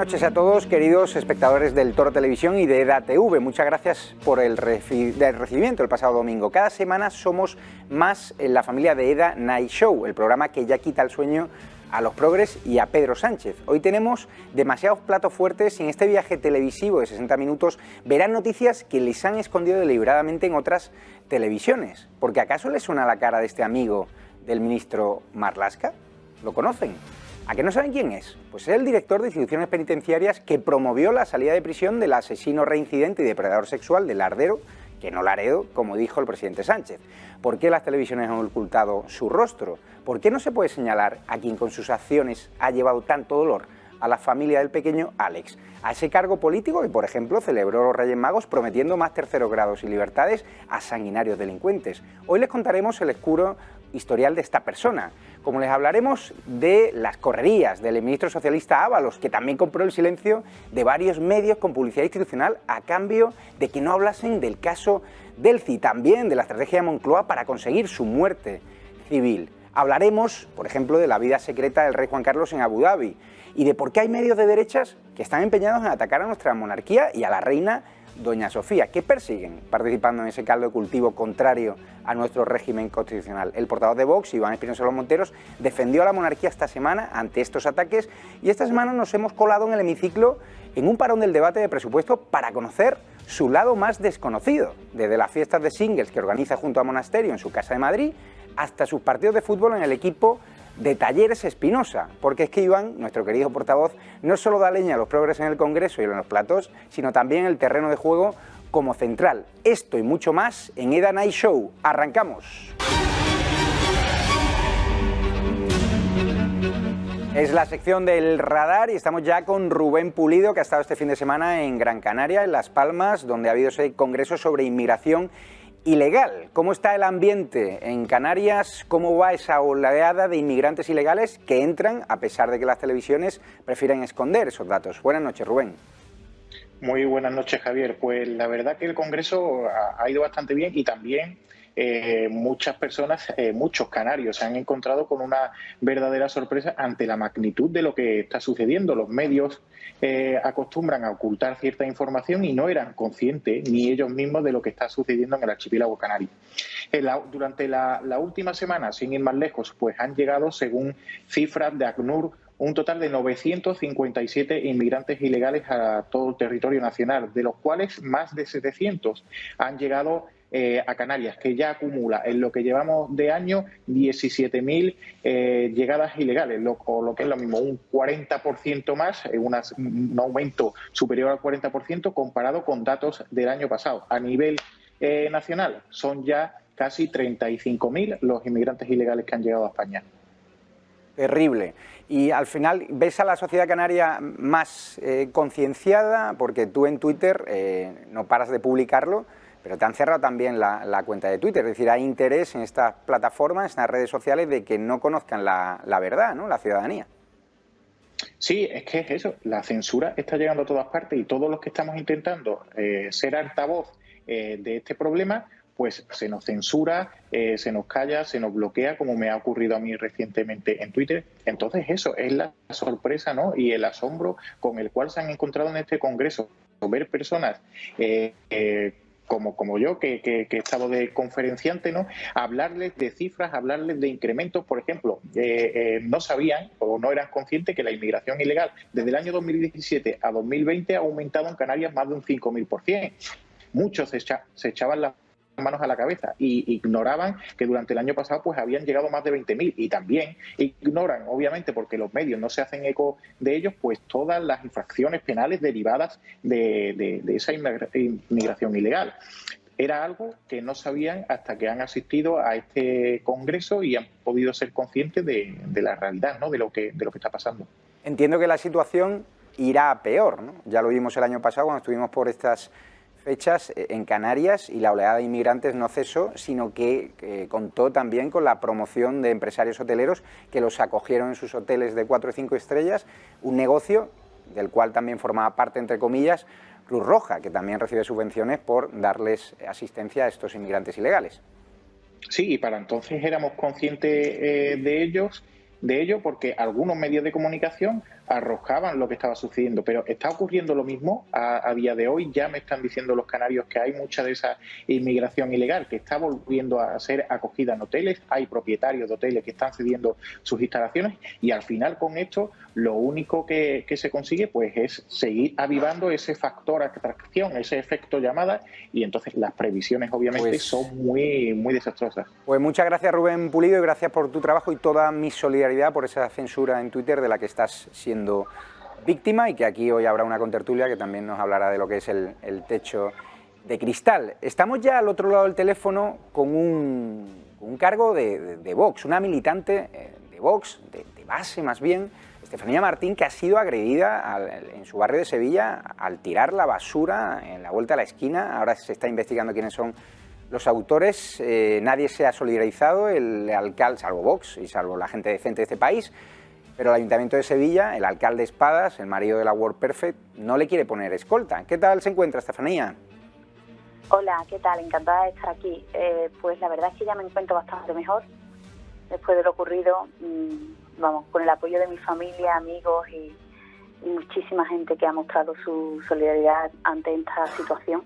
noches a todos, queridos espectadores del Toro Televisión y de EDA TV. Muchas gracias por el recibimiento el pasado domingo. Cada semana somos más en la familia de EDA Night Show, el programa que ya quita el sueño a los progres y a Pedro Sánchez. Hoy tenemos demasiados platos fuertes y en este viaje televisivo de 60 minutos verán noticias que les han escondido deliberadamente en otras televisiones. Porque ¿acaso les suena la cara de este amigo del ministro Marlaska? ¿Lo conocen? ¿A qué no saben quién es? Pues es el director de instituciones penitenciarias que promovió la salida de prisión del asesino reincidente y depredador sexual de Lardero, que no Laredo, como dijo el presidente Sánchez. ¿Por qué las televisiones han ocultado su rostro? ¿Por qué no se puede señalar a quien con sus acciones ha llevado tanto dolor a la familia del pequeño Alex? A ese cargo político que, por ejemplo, celebró los Reyes Magos prometiendo más terceros grados y libertades a sanguinarios delincuentes. Hoy les contaremos el oscuro historial de esta persona, como les hablaremos de las correrías del ministro socialista Ábalos, que también compró el silencio de varios medios con publicidad institucional a cambio de que no hablasen del caso Delcy, también de la estrategia de Moncloa para conseguir su muerte civil. Hablaremos, por ejemplo, de la vida secreta del rey Juan Carlos en Abu Dhabi y de por qué hay medios de derechas que están empeñados en atacar a nuestra monarquía y a la reina Doña Sofía. ¿Qué persiguen participando en ese caldo de cultivo contrario a nuestro régimen constitucional? El portavoz de Vox, Iván Espinosa Los Monteros, defendió a la monarquía esta semana ante estos ataques y esta semana nos hemos colado en el hemiciclo en un parón del debate de presupuesto para conocer su lado más desconocido, desde las fiestas de singles que organiza junto a Monasterio en su casa de Madrid hasta sus partidos de fútbol en el equipo de Talleres Espinosa, porque es que Iván, nuestro querido portavoz, no solo da leña a los progres en el Congreso y en los platos, sino también en el terreno de juego como central. Esto y mucho más en EDA Night Show. ¡Arrancamos! Es la sección del radar y estamos ya con Rubén Pulido, que ha estado este fin de semana en Gran Canaria, en Las Palmas, donde ha habido ese congreso sobre inmigración ilegal. ¿Cómo está el ambiente en Canarias? ¿Cómo va esa oleada de inmigrantes ilegales que entran, a pesar de que las televisiones prefieren esconder esos datos? Buenas noches, Rubén. Muy buenas noches, Javier. Pues la verdad que el Congreso ha ido bastante bien y también muchas personas, muchos canarios se han encontrado con una verdadera sorpresa ante la magnitud de lo que está sucediendo. Los medios acostumbran a ocultar cierta información y no eran conscientes ni ellos mismos de lo que está sucediendo en el archipiélago canario. Durante la última semana, sin ir más lejos, pues han llegado, según cifras de ACNUR, un total de 957 inmigrantes ilegales a todo el territorio nacional, de los cuales más de 700 han llegado a Canarias, que ya acumula en lo que llevamos de año 17.000 llegadas ilegales, o lo que es lo mismo, un 40% más, un aumento superior al 40% comparado con datos del año pasado. A nivel nacional son ya casi 35.000 los inmigrantes ilegales que han llegado a España. Terrible. Y al final, ¿ves a la sociedad canaria más concienciada? Porque tú en Twitter no paras de publicarlo, pero te han cerrado también la cuenta de Twitter. Es decir, hay interés en estas plataformas, en las redes sociales, de que no conozcan la verdad, ¿no?, la ciudadanía. Sí, es que es eso. La censura está llegando a todas partes y todos los que estamos intentando ser altavoz de este problema, pues se nos censura, se nos calla, se nos bloquea, como me ha ocurrido a mí recientemente en Twitter. Entonces eso es la sorpresa, ¿no?, y el asombro con el cual se han encontrado en este Congreso. Ver personas como yo, que he estado de conferenciante, ¿no?, hablarles de cifras, hablarles de incrementos. Por ejemplo, no sabían o no eran conscientes que la inmigración ilegal desde el año 2017 a 2020 ha aumentado en Canarias más de un 5.000%. Muchos se echaban las manos a la cabeza y ignoraban que durante el año pasado pues habían llegado más de 20.000, y también ignoran, obviamente porque los medios no se hacen eco de ellos, pues todas las infracciones penales derivadas de esa inmigración ilegal. Era algo que no sabían hasta que han asistido a este congreso y han podido ser conscientes de la realidad, ¿no?, de lo que está pasando. Entiendo que la situación irá a peor, ¿no? Ya lo vimos el año pasado cuando estuvimos por estas fechas en Canarias y la oleada de inmigrantes no cesó, sino que contó también con la promoción de empresarios hoteleros que los acogieron en sus hoteles de 4 y 5 estrellas, un negocio del cual también formaba parte, entre comillas, Cruz Roja, que también recibe subvenciones por darles asistencia a estos inmigrantes ilegales. Sí, y para entonces éramos conscientes de ello, porque algunos medios de comunicación arrojaban lo que estaba sucediendo. Pero está ocurriendo lo mismo a día de hoy. Ya me están diciendo los canarios que hay mucha de esa inmigración ilegal que está volviendo a ser acogida en hoteles. Hay propietarios de hoteles que están cediendo sus instalaciones y al final con esto lo único que se consigue pues es seguir avivando ese factor atracción, ese efecto llamada, y entonces las previsiones obviamente son muy desastrosas. Pues muchas gracias, Rubén Pulido, y gracias por tu trabajo y toda mi solidaridad por esa censura en Twitter de la que estás siendo víctima, y que aquí hoy habrá una contertulia que también nos hablará de lo que es el techo de cristal. Estamos ya al otro lado del teléfono con un cargo de Vox, una militante de Vox, de base más bien, Estefanía Martín, que ha sido agredida en su barrio de Sevilla al tirar la basura en la vuelta a la esquina. Ahora se está investigando quiénes son los autores. Nadie se ha solidarizado, el alcalde, salvo Vox y salvo la gente decente de este país, pero el Ayuntamiento de Sevilla, el alcalde Espadas, el marido de la WordPerfect, no le quiere poner escolta. ¿Qué tal se encuentra, Estefanía? Hola, ¿qué tal? Encantada de estar aquí. Pues la verdad es que ya me encuentro bastante mejor después de lo ocurrido. Vamos, con el apoyo de mi familia, amigos y muchísima gente que ha mostrado su solidaridad ante esta situación.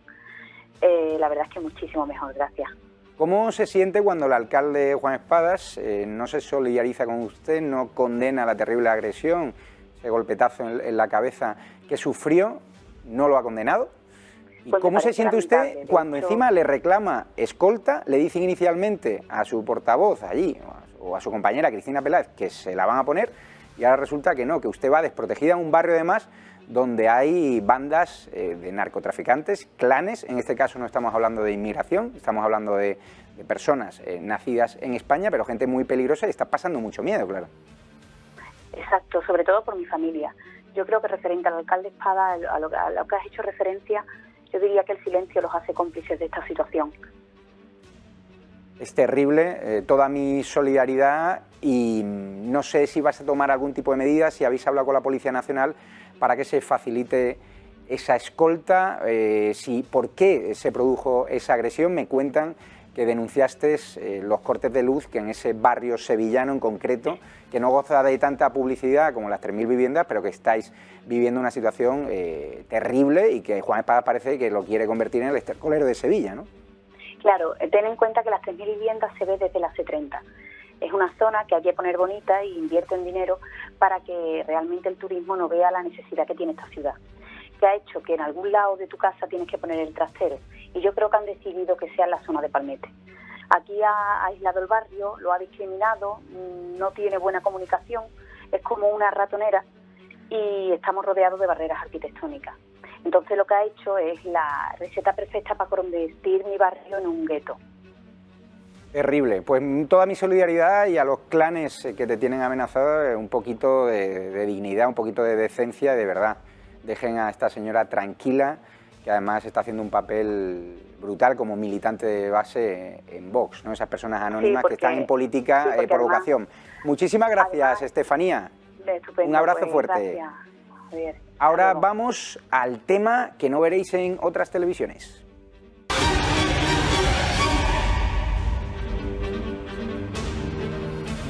La verdad es que muchísimo mejor, gracias. ¿Cómo se siente cuando el alcalde Juan Espadas no se solidariza con usted, no condena la terrible agresión, ese golpetazo en la cabeza que sufrió, no lo ha condenado? ¿Y pues cómo se siente usted cuando encima le reclama escolta? Le dicen inicialmente a su portavoz allí, o a su compañera Cristina Peláez, que se la van a poner, y ahora resulta que no, que usted va desprotegida en un barrio además donde hay bandas de narcotraficantes, clanes. En este caso no estamos hablando de inmigración, estamos hablando de personas nacidas en España, pero gente muy peligrosa y está pasando mucho miedo, claro. Exacto, sobre todo por mi familia. Yo creo que referente al alcalde Espada, a lo que has hecho referencia, yo diría que el silencio los hace cómplices de esta situación. Es terrible, toda mi solidaridad, y no sé si vais a tomar algún tipo de medidas, si habéis hablado con la Policía Nacional para que se facilite esa escolta, por qué se produjo esa agresión. Me cuentan que denunciasteis los cortes de luz, que en ese barrio sevillano en concreto, que no goza de tanta publicidad como las 3.000 viviendas, pero que estáis viviendo una situación terrible y que Juan Espadas parece que lo quiere convertir en el estercolero de Sevilla, ¿no? Claro, ten en cuenta que las 3.000 viviendas se ve desde la C30. Es una zona que hay que poner bonita e invierten dinero para que realmente el turismo no vea la necesidad que tiene esta ciudad. Que ha hecho que en algún lado de tu casa tienes que poner el trastero, y yo creo que han decidido que sea en la zona de Palmete. Aquí ha aislado el barrio, lo ha discriminado, no tiene buena comunicación, es como una ratonera y estamos rodeados de barreras arquitectónicas. Entonces lo que ha hecho es la receta perfecta para convertir mi barrio en un gueto. Terrible. Pues toda mi solidaridad, y a los clanes que te tienen amenazado, un poquito de dignidad, un poquito de decencia, de verdad. Dejen a esta señora tranquila, que además está haciendo un papel brutal como militante de base en Vox, ¿no? Esas personas anónimas que están en política por vocación. Muchísimas gracias, además, Estefanía. Estupendo, un abrazo fuerte. Gracias, Javier. Ahora vamos al tema que no veréis en otras televisiones.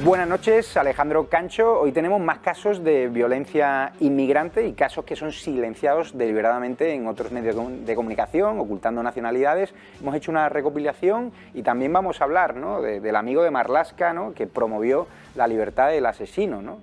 Buenas noches, Alejandro Cancho. Hoy tenemos más casos de violencia inmigrante y casos que son silenciados deliberadamente en otros medios de comunicación, ocultando nacionalidades. Hemos hecho una recopilación y también vamos a hablar, ¿no?, del amigo de Marlaska, ¿no?, que promovió la libertad del asesino, ¿no?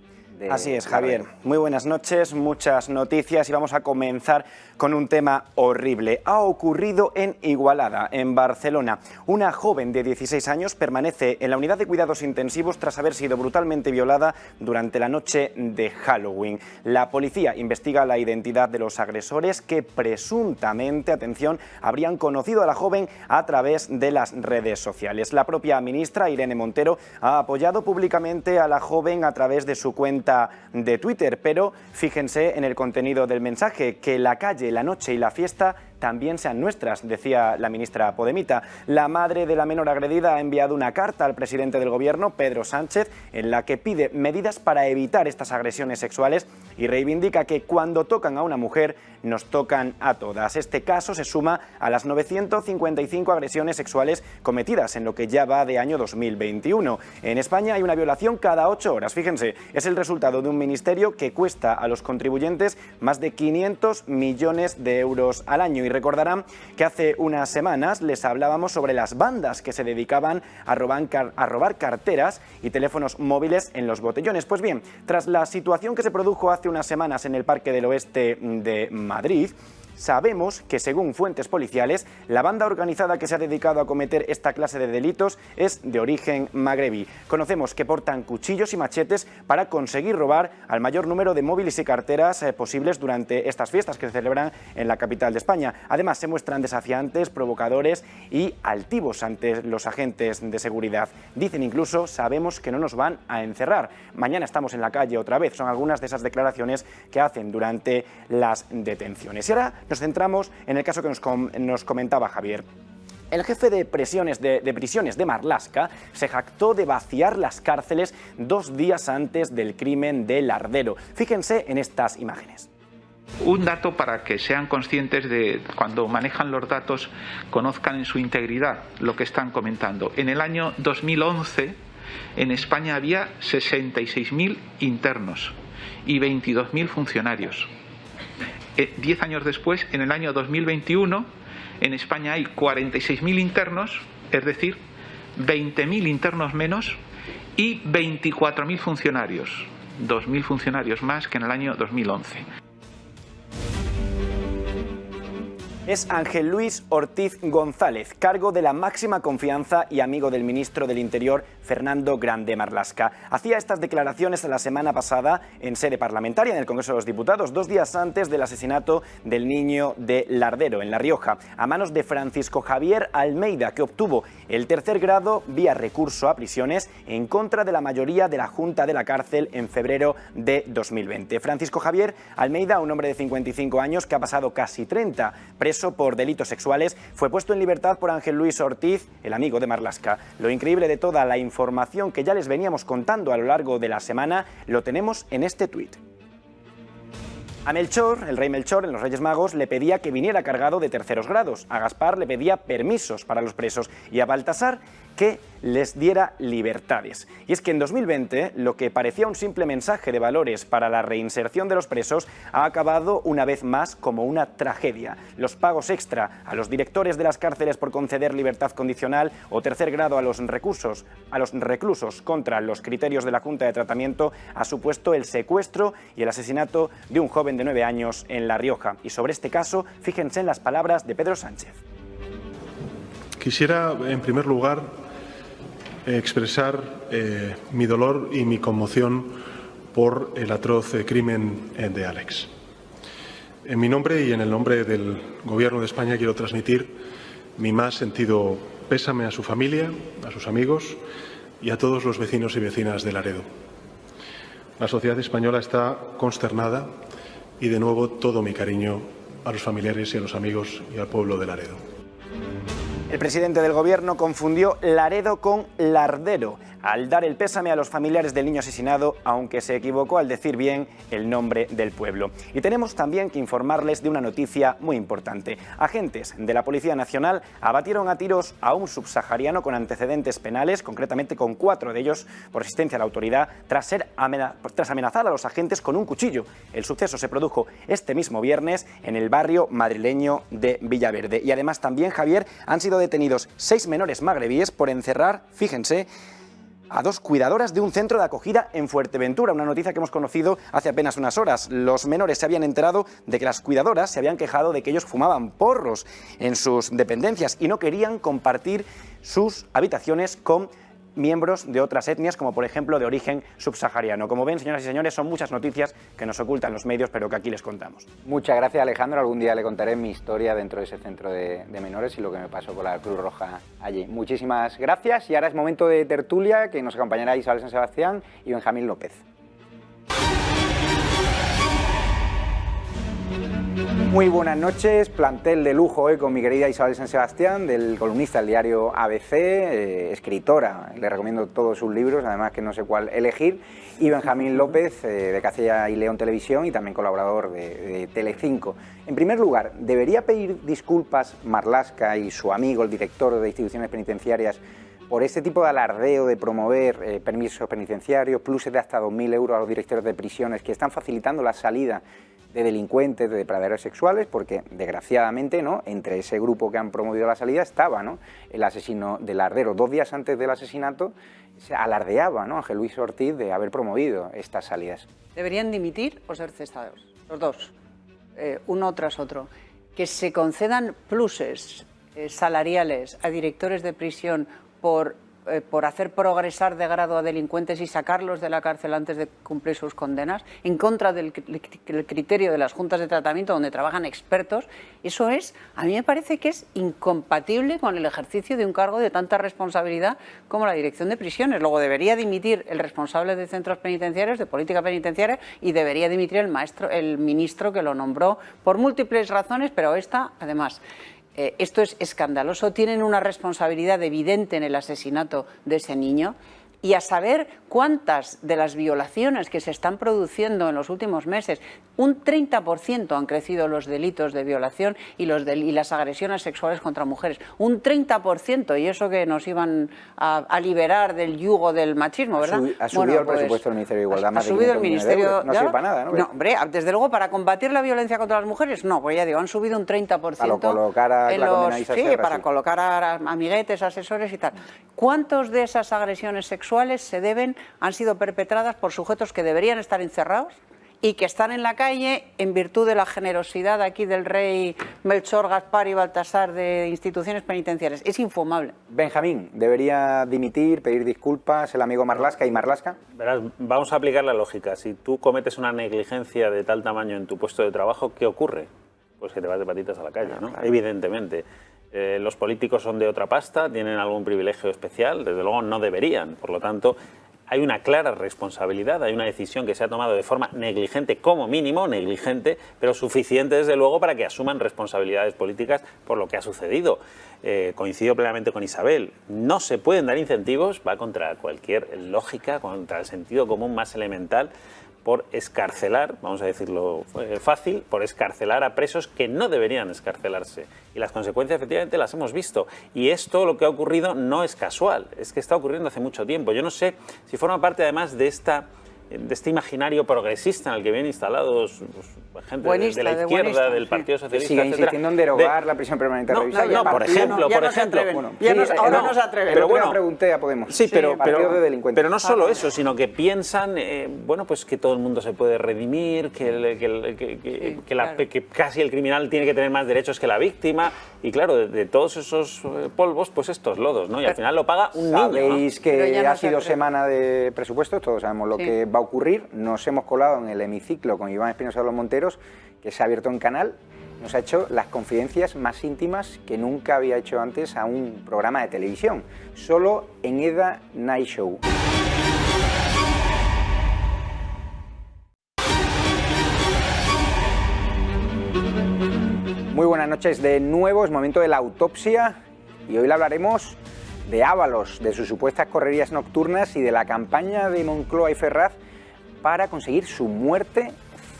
Así es, Javier. Muy buenas noches, muchas noticias, y vamos a comenzar con un tema horrible. Ha ocurrido en Igualada, en Barcelona. Una joven de 16 años permanece en la unidad de cuidados intensivos tras haber sido brutalmente violada durante la noche de Halloween. La policía investiga la identidad de los agresores, que presuntamente, atención, habrían conocido a la joven a través de las redes sociales. La propia ministra, Irene Montero, ha apoyado públicamente a la joven a través de su cuenta de Twitter, pero fíjense en el contenido del mensaje: que la calle, la noche y la fiesta también sean nuestras, decía la ministra podemita. La madre de la menor agredida ha enviado una carta al presidente del gobierno, Pedro Sánchez, en la que pide medidas para evitar estas agresiones sexuales y reivindica que cuando tocan a una mujer nos tocan a todas. Este caso se suma a las 955 agresiones sexuales cometidas en lo que ya va de año 2021. En España hay una violación cada 8 horas. Fíjense, es el resultado resultado de un ministerio que cuesta a los contribuyentes más de 500 millones de euros al año. Y recordarán que hace unas semanas les hablábamos sobre las bandas que se dedicaban a robar carteras y teléfonos móviles en los botellones. Pues bien, tras la situación que se produjo hace unas semanas en el Parque del Oeste de Madrid, sabemos que, según fuentes policiales, la banda organizada que se ha dedicado a cometer esta clase de delitos es de origen magrebí. Conocemos que portan cuchillos y machetes para conseguir robar al mayor número de móviles y carteras posibles durante estas fiestas que se celebran en la capital de España. Además, se muestran desafiantes, provocadores y altivos ante los agentes de seguridad. Dicen incluso: sabemos que no nos van a encerrar. Mañana estamos en la calle otra vez. Son algunas de esas declaraciones que hacen durante las detenciones. Y ahora nos centramos en el caso que nos comentaba Javier. El jefe de prisiones de Marlaska se jactó de vaciar las cárceles 2 días antes del crimen de Lardero. Fíjense en estas imágenes. Un dato para que sean conscientes de, cuando manejan los datos, conozcan en su integridad lo que están comentando. En el año 2011 en España había 66.000 internos y 22.000 funcionarios. 10 años después, en el año 2021, en España hay 46.000 internos, es decir, 20.000 internos menos, y 24.000 funcionarios, 2.000 funcionarios más que en el año 2011. Es Ángel Luis Ortiz González, cargo de la máxima confianza y amigo del ministro del Interior, Fernando Grande Marlaska. Hacía estas declaraciones la semana pasada en sede parlamentaria en el Congreso de los Diputados, 2 días antes del asesinato del niño de Lardero, en La Rioja, a manos de Francisco Javier Almeida, que obtuvo el 3er grado vía recurso a prisiones en contra de la mayoría de la Junta de la Cárcel en febrero de 2020. Francisco Javier Almeida, un hombre de 55 años que ha pasado casi 30 preso por delitos sexuales, fue puesto en libertad por Ángel Luis Ortiz, el amigo de Marlaska. Lo increíble de toda la información que ya les veníamos contando a lo largo de la semana lo tenemos en este tuit. A Melchor, el rey Melchor, en los Reyes Magos, le pedía que viniera cargado de terceros grados. A Gaspar le pedía permisos para los presos y a Baltasar que les diera libertades. Y es que en 2020 lo que parecía un simple mensaje de valores para la reinserción de los presos ha acabado una vez más como una tragedia. Los pagos extra a los directores de las cárceles por conceder libertad condicional o 3er grado a los reclusos contra los criterios de la Junta de Tratamiento ha supuesto el secuestro y el asesinato de un joven de 9 años en La Rioja. Y sobre este caso, fíjense en las palabras de Pedro Sánchez. Quisiera, en primer lugar, expresar mi dolor y mi conmoción por el atroz crimen de Álex. En mi nombre y en el nombre del Gobierno de España quiero transmitir mi más sentido pésame a su familia, a sus amigos y a todos los vecinos y vecinas de Laredo. La sociedad española está consternada y, de nuevo, todo mi cariño a los familiares y a los amigos y al pueblo de Laredo. El presidente del Gobierno confundió Laredo con Lardero al dar el pésame a los familiares del niño asesinado, aunque se equivocó al decir bien el nombre del pueblo. Y tenemos también que informarles de una noticia muy importante. Agentes de la Policía Nacional abatieron a tiros a un subsahariano con antecedentes penales, concretamente con 4 de ellos por resistencia a la autoridad, tras amenazar a los agentes con un cuchillo. El suceso se produjo este mismo viernes en el barrio madrileño de Villaverde. Y además también, Javier, han sido detenidos 6 menores magrebíes por encerrar, fíjense, a 2 cuidadoras de un centro de acogida en Fuerteventura, una noticia que hemos conocido hace apenas unas horas. Los menores se habían enterado de que las cuidadoras se habían quejado de que ellos fumaban porros en sus dependencias y no querían compartir sus habitaciones con miembros de otras etnias, como por ejemplo de origen subsahariano. Como ven, señoras y señores, son muchas noticias que nos ocultan los medios, pero que aquí les contamos. Muchas gracias, Alejandro. Algún día le contaré mi historia dentro de ese centro de menores y lo que me pasó con la Cruz Roja allí. Muchísimas gracias y ahora es momento de tertulia, que nos acompañará Isabel San Sebastián y Benjamín López. Muy buenas noches, plantel de lujo hoy con mi querida Isabel San Sebastián, del columnista del diario ABC, escritora, le recomiendo todos sus libros, además que no sé cuál elegir, y Benjamín López, de Castilla y León Televisión y también colaborador de Telecinco. En primer lugar, ¿debería pedir disculpas Marlaska y su amigo, el director de instituciones penitenciarias, por este tipo de alardeo de promover permisos penitenciarios, pluses de hasta 2.000 euros a los directores de prisiones que están facilitando la salida de delincuentes, de depredadores sexuales, porque desgraciadamente, ¿no?, entre ese grupo que han promovido la salida estaba, ¿no?, el asesino de Lardero. 2 días antes del asesinato se alardeaba, ¿no?, Ángel Luis Ortiz de haber promovido estas salidas. ¿Deberían dimitir o ser cesados? Los dos, uno tras otro. Que se concedan pluses salariales a directores de prisión por hacer progresar de grado a delincuentes y sacarlos de la cárcel antes de cumplir sus condenas, en contra del criterio de las juntas de tratamiento donde trabajan expertos, eso es, a mí me parece que es incompatible con el ejercicio de un cargo de tanta responsabilidad como la dirección de prisiones. Luego debería dimitir el responsable de centros penitenciarios, de política penitenciaria, y debería dimitir el ministro que lo nombró por múltiples razones, pero esta, además... Esto es escandaloso, tienen una responsabilidad evidente en el asesinato de ese niño, y a saber cuántas de las violaciones que se están produciendo en los últimos meses, un 30% han crecido los delitos de violación y las agresiones sexuales contra mujeres, un 30%, y eso que nos iban a liberar del yugo del machismo, ¿verdad? Ha subido el presupuesto del Ministerio de Igualdad, más de 500 millones de euros. No sirve para nada, ¿no? No, hombre, desde luego, para combatir la violencia contra las mujeres, no, pues ya digo, han subido un 30%. Para colocar a la condena Isa Serra, para colocar a amiguetes, asesores y tal. ¿Cuántos de esas agresiones sexuales han sido perpetradas por sujetos que deberían estar encerrados y que están en la calle en virtud de la generosidad aquí del rey Melchor, Gaspar y Baltasar de instituciones penitenciarias? Es infumable. Benjamín, ¿debería dimitir, pedir disculpas el amigo Marlaska y Marlaska? Verás, vamos a aplicar la lógica. Si tú cometes una negligencia de tal tamaño en tu puesto de trabajo, ¿qué ocurre? Pues que te vas de patitas a la calle, ¿no? Claro. Evidentemente. Los políticos son de otra pasta, tienen algún privilegio especial, desde luego no deberían. Por lo tanto, hay una clara responsabilidad, hay una decisión que se ha tomado de forma negligente, como mínimo negligente, pero suficiente desde luego para que asuman responsabilidades políticas por lo que ha sucedido. Coincido plenamente con Isabel, no se pueden dar incentivos, va contra cualquier lógica, contra el sentido común más elemental, por escarcelar, vamos a decirlo fácil, por escarcelar a presos que no deberían escarcelarse. Y las consecuencias efectivamente las hemos visto. Y esto, lo que ha ocurrido, no es casual, es que está ocurriendo hace mucho tiempo. Yo no sé si forma parte además de este imaginario progresista en el que vienen instalados gente de la izquierda, del Partido Socialista, sigue insistiendo en derogar la prisión permanente revisable. No, por ejemplo. Ahora no se atreven. Pero bueno, pregunté a Podemos. Sí, pero no solo eso, sino que piensan, bueno, pues que todo el mundo se puede redimir, que casi el criminal tiene que tener más derechos que la víctima, y claro, de todos esos polvos, pues estos lodos, ¿no? Y al final lo paga un niño, ¿no? Sabéis que ha sido semana de presupuestos, todos sabemos lo que va a ocurrir. Nos hemos colado en el hemiciclo con Iván Espinosa de los Monteros, que se ha abierto en canal, nos ha hecho las confidencias más íntimas que nunca había hecho antes a un programa de televisión, solo en EDA Night Show. Muy buenas noches de nuevo, es momento de la autopsia y hoy le hablaremos de Ábalos, de sus supuestas correrías nocturnas y de la campaña de Moncloa y Ferraz para conseguir su muerte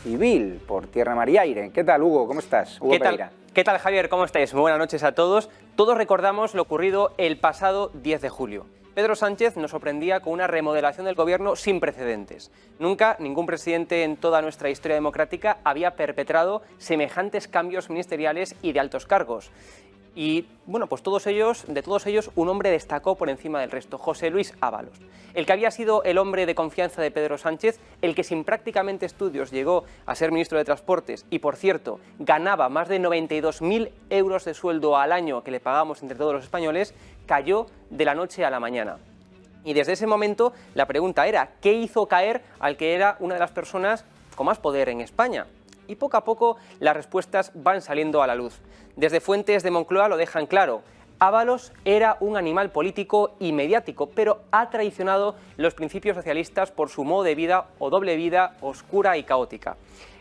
civil por tierra, mar y aire. ¿Qué tal, Hugo? ¿Cómo estás? Hugo Pereira. ¿Qué tal, Javier? ¿Cómo estáis? Muy buenas noches a todos. Todos recordamos lo ocurrido el pasado 10 de julio. Pedro Sánchez nos sorprendía con una remodelación del gobierno sin precedentes. Nunca ningún presidente en toda nuestra historia democrática había perpetrado semejantes cambios ministeriales y de altos cargos. Y bueno, pues de todos ellos, un hombre destacó por encima del resto, José Luis Ábalos. El que había sido el hombre de confianza de Pedro Sánchez, el que sin prácticamente estudios llegó a ser ministro de Transportes y, por cierto, ganaba más de 92.000 euros de sueldo al año que le pagamos entre todos los españoles, cayó de la noche a la mañana. Y desde ese momento la pregunta era, ¿qué hizo caer al que era una de las personas con más poder en España? Y poco a poco las respuestas van saliendo a la luz. Desde fuentes de Moncloa lo dejan claro. Ábalos era un animal político y mediático, pero ha traicionado los principios socialistas por su modo de vida o doble vida oscura y caótica.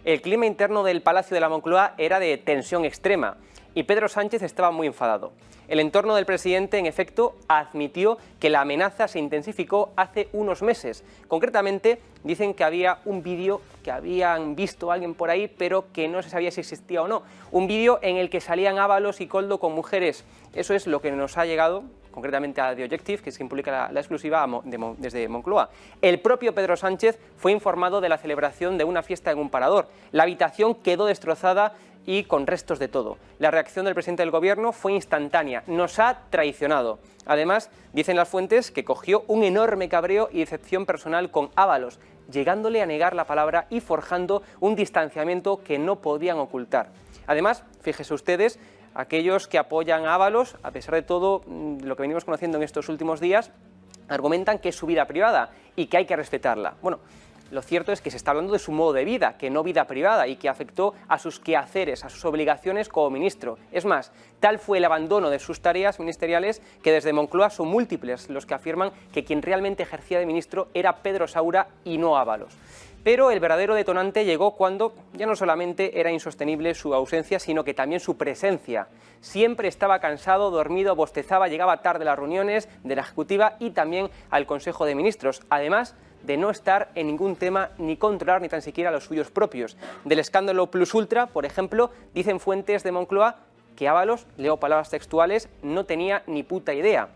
El clima interno del Palacio de la Moncloa era de tensión extrema y Pedro Sánchez estaba muy enfadado. El entorno del presidente, en efecto, admitió que la amenaza se intensificó hace unos meses. Concretamente, dicen que había un vídeo que habían visto a alguien por ahí, pero que no se sabía si existía o no. Un vídeo en el que salían Ábalos y Koldo con mujeres. Eso es lo que nos ha llegado, concretamente a The Objective, que es quien publica la exclusiva desde Moncloa. El propio Pedro Sánchez fue informado de la celebración de una fiesta en un parador. La habitación quedó destrozada y con restos de todo. La reacción del presidente del Gobierno fue instantánea. Nos ha traicionado. Además, dicen las fuentes que cogió un enorme cabreo y decepción personal con Ábalos, llegándole a negar la palabra y forjando un distanciamiento que no podían ocultar. Además, fíjense ustedes, aquellos que apoyan a Ábalos, a pesar de todo lo que venimos conociendo en estos últimos días, argumentan que es su vida privada y que hay que respetarla. Bueno, lo cierto es que se está hablando de su modo de vida, que no vida privada, y que afectó a sus quehaceres, a sus obligaciones como ministro. Es más, tal fue el abandono de sus tareas ministeriales que desde Moncloa son múltiples los que afirman que quien realmente ejercía de ministro era Pedro Saura y no Ábalos. Pero el verdadero detonante llegó cuando ya no solamente era insostenible su ausencia, sino que también su presencia. Siempre estaba cansado, dormido, bostezaba, llegaba tarde a las reuniones de la Ejecutiva y también al Consejo de Ministros. Además de no estar en ningún tema ni controlar ni tan siquiera los suyos propios. Del escándalo Plus Ultra, por ejemplo, dicen fuentes de Moncloa que Ábalos, leo palabras textuales, no tenía ni puta idea.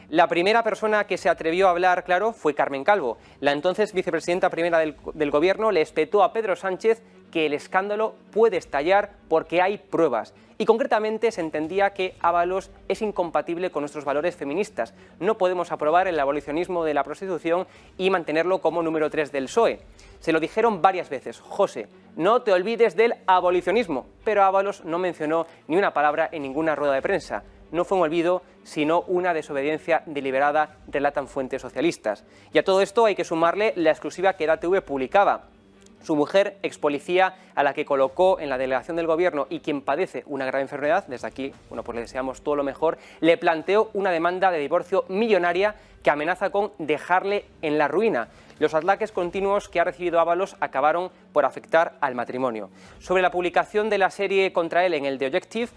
La primera persona que se atrevió a hablar, claro, fue Carmen Calvo. La entonces vicepresidenta primera del Gobierno le espetó a Pedro Sánchez que el escándalo puede estallar porque hay pruebas. Y concretamente se entendía que Ábalos es incompatible con nuestros valores feministas. No podemos aprobar el abolicionismo de la prostitución y mantenerlo como número 3 del PSOE. Se lo dijeron varias veces: José, no te olvides del abolicionismo. Pero Ábalos no mencionó ni una palabra en ninguna rueda de prensa. No fue un olvido, sino una desobediencia deliberada, relatan fuentes socialistas. Y a todo esto hay que sumarle la exclusiva que EDATV publicaba. Su mujer, expolicía, a la que colocó en la delegación del Gobierno y quien padece una grave enfermedad, desde aquí, bueno, pues le deseamos todo lo mejor, le planteó una demanda de divorcio millonaria que amenaza con dejarle en la ruina. Los ataques continuos que ha recibido Ábalos acabaron por afectar al matrimonio. Sobre la publicación de la serie contra él en el The Objective,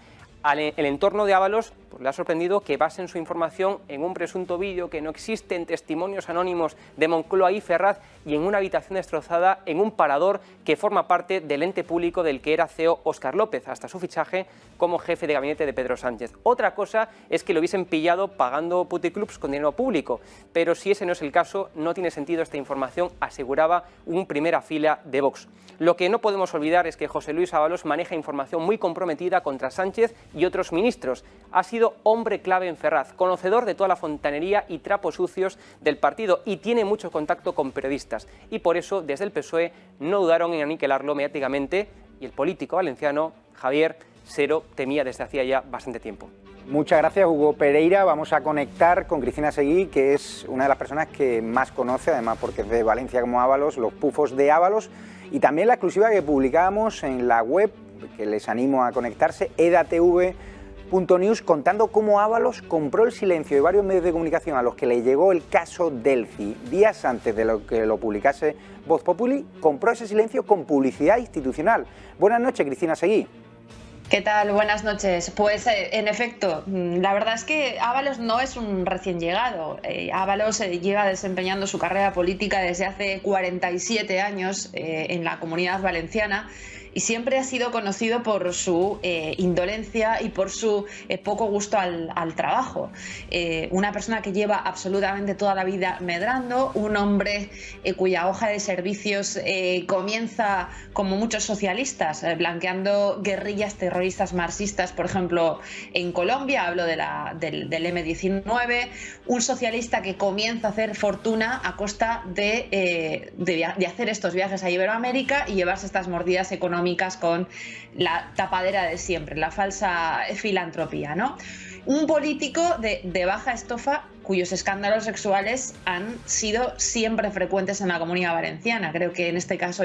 el entorno de Ábalos pues, le ha sorprendido que basen su información en un presunto vídeo que no existe, en testimonios anónimos de Moncloa y Ferraz y en una habitación destrozada en un parador que forma parte del ente público del que era CEO Óscar López, hasta su fichaje como jefe de gabinete de Pedro Sánchez. Otra cosa es que lo hubiesen pillado pagando puticlubs con dinero público, pero si ese no es el caso, no tiene sentido esta información, aseguraba un primera fila de Vox. Lo que no podemos olvidar es que José Luis Ábalos maneja información muy comprometida contra Sánchez y otros ministros. Ha sido hombre clave en Ferraz, conocedor de toda la fontanería y trapos sucios del partido y tiene mucho contacto con periodistas. Y por eso, desde el PSOE, no dudaron en aniquilarlo mediáticamente y el político valenciano, Javier, se lo temía desde hacía ya bastante tiempo. Muchas gracias, Hugo Pereira. Vamos a conectar con Cristina Seguí, que es una de las personas que más conoce, además porque es de Valencia como Ábalos, los pufos de Ábalos, y también la exclusiva que publicábamos en la web, que les animo a conectarse, edatv.news, contando cómo Ábalos compró el silencio de varios medios de comunicación a los que le llegó el caso Delfi. Días antes de que lo publicase Voz Populi, compró ese silencio con publicidad institucional. Buenas noches, Cristina Seguí. ¿Qué tal? Buenas noches. Pues en efecto, la verdad es que Ábalos no es un recién llegado. Ábalos lleva desempeñando su carrera política desde hace 47 años en la Comunidad Valenciana y siempre ha sido conocido por su indolencia y por su poco gusto al trabajo. Una persona que lleva absolutamente toda la vida medrando, un hombre cuya hoja de servicios comienza, como muchos socialistas, blanqueando guerrillas terroristas marxistas, por ejemplo, en Colombia, hablo del M-19, un socialista que comienza a hacer fortuna a costa de hacer estos viajes a Iberoamérica y llevarse estas mordidas económicas con la tapadera de siempre, la falsa filantropía, ¿no? Un político de baja estofa cuyos escándalos sexuales han sido siempre frecuentes en la Comunidad Valenciana. Creo que en este caso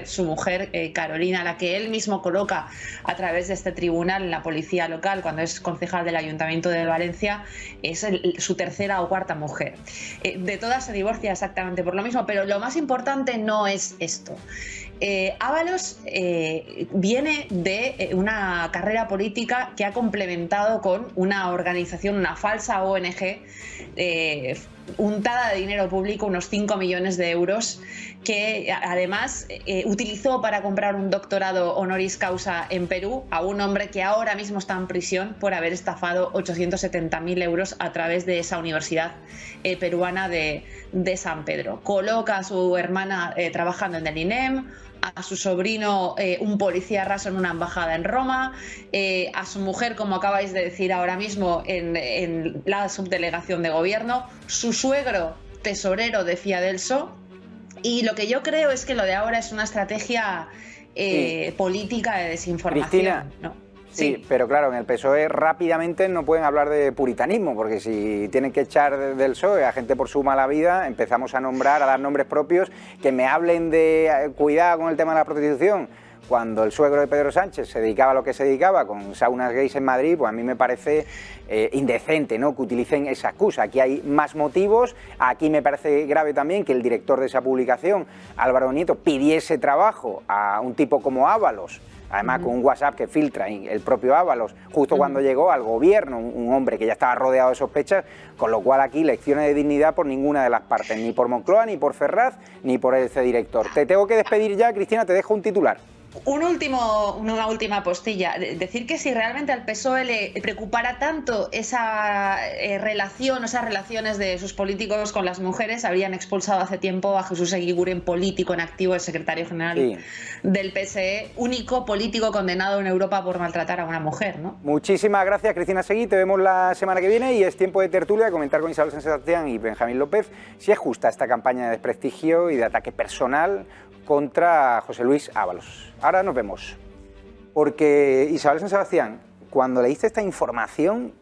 su mujer, Carolina, la que él mismo coloca a través de este tribunal en la policía local cuando es concejal del Ayuntamiento de Valencia, es su tercera o cuarta mujer. De todas se divorcia exactamente por lo mismo, pero lo más importante no es esto. Ábalos viene de una carrera política que ha complementado con una organización, una falsa ONG, untada de dinero público, unos 5 millones de euros, que además utilizó para comprar un doctorado honoris causa en Perú a un hombre que ahora mismo está en prisión por haber estafado 870.000 euros a través de esa universidad peruana de San Pedro. Coloca a su hermana trabajando en el INEM, a su sobrino un policía raso en una embajada en Roma, a su mujer, como acabáis de decir ahora mismo, en la subdelegación de gobierno, su suegro tesorero de Fiadelso, y lo que yo creo es que lo de ahora es una estrategia política de desinformación. Cristina, ¿no? Sí, pero claro, en el PSOE rápidamente no pueden hablar de puritanismo, porque si tienen que echar del PSOE a gente por su mala vida, empezamos a nombrar, a dar nombres propios, que me hablen de cuidado con el tema de la prostitución. Cuando el suegro de Pedro Sánchez se dedicaba a lo que se dedicaba, con saunas gays en Madrid, pues a mí me parece indecente, ¿no?, que utilicen esa excusa. Aquí hay más motivos. Aquí me parece grave también que el director de esa publicación, Álvaro Nieto, pidiese trabajo a un tipo como Ábalos, además con un WhatsApp que filtra el propio Ábalos, justo cuando llegó al gobierno, un hombre que ya estaba rodeado de sospechas, con lo cual aquí lecciones de dignidad por ninguna de las partes, ni por Moncloa, ni por Ferraz, ni por ese director. Te tengo que despedir ya, Cristina, te dejo un titular. Una última postilla. Decir que si realmente al PSOE le preocupara tanto esa relación, esas relaciones de sus políticos con las mujeres, habrían expulsado hace tiempo a Jesús Eguiguren, político en activo, el secretario general del PSE, único político condenado en Europa por maltratar a una mujer, ¿no? Muchísimas gracias, Cristina Seguí. Te vemos la semana que viene y es tiempo de tertulia, de comentar con Isabel Sánchez Sebastián y Benjamín López si es justa esta campaña de desprestigio y de ataque personal contra José Luis Ábalos. Ahora nos vemos. Porque, Isabel San Sebastián, cuando leíste esta información,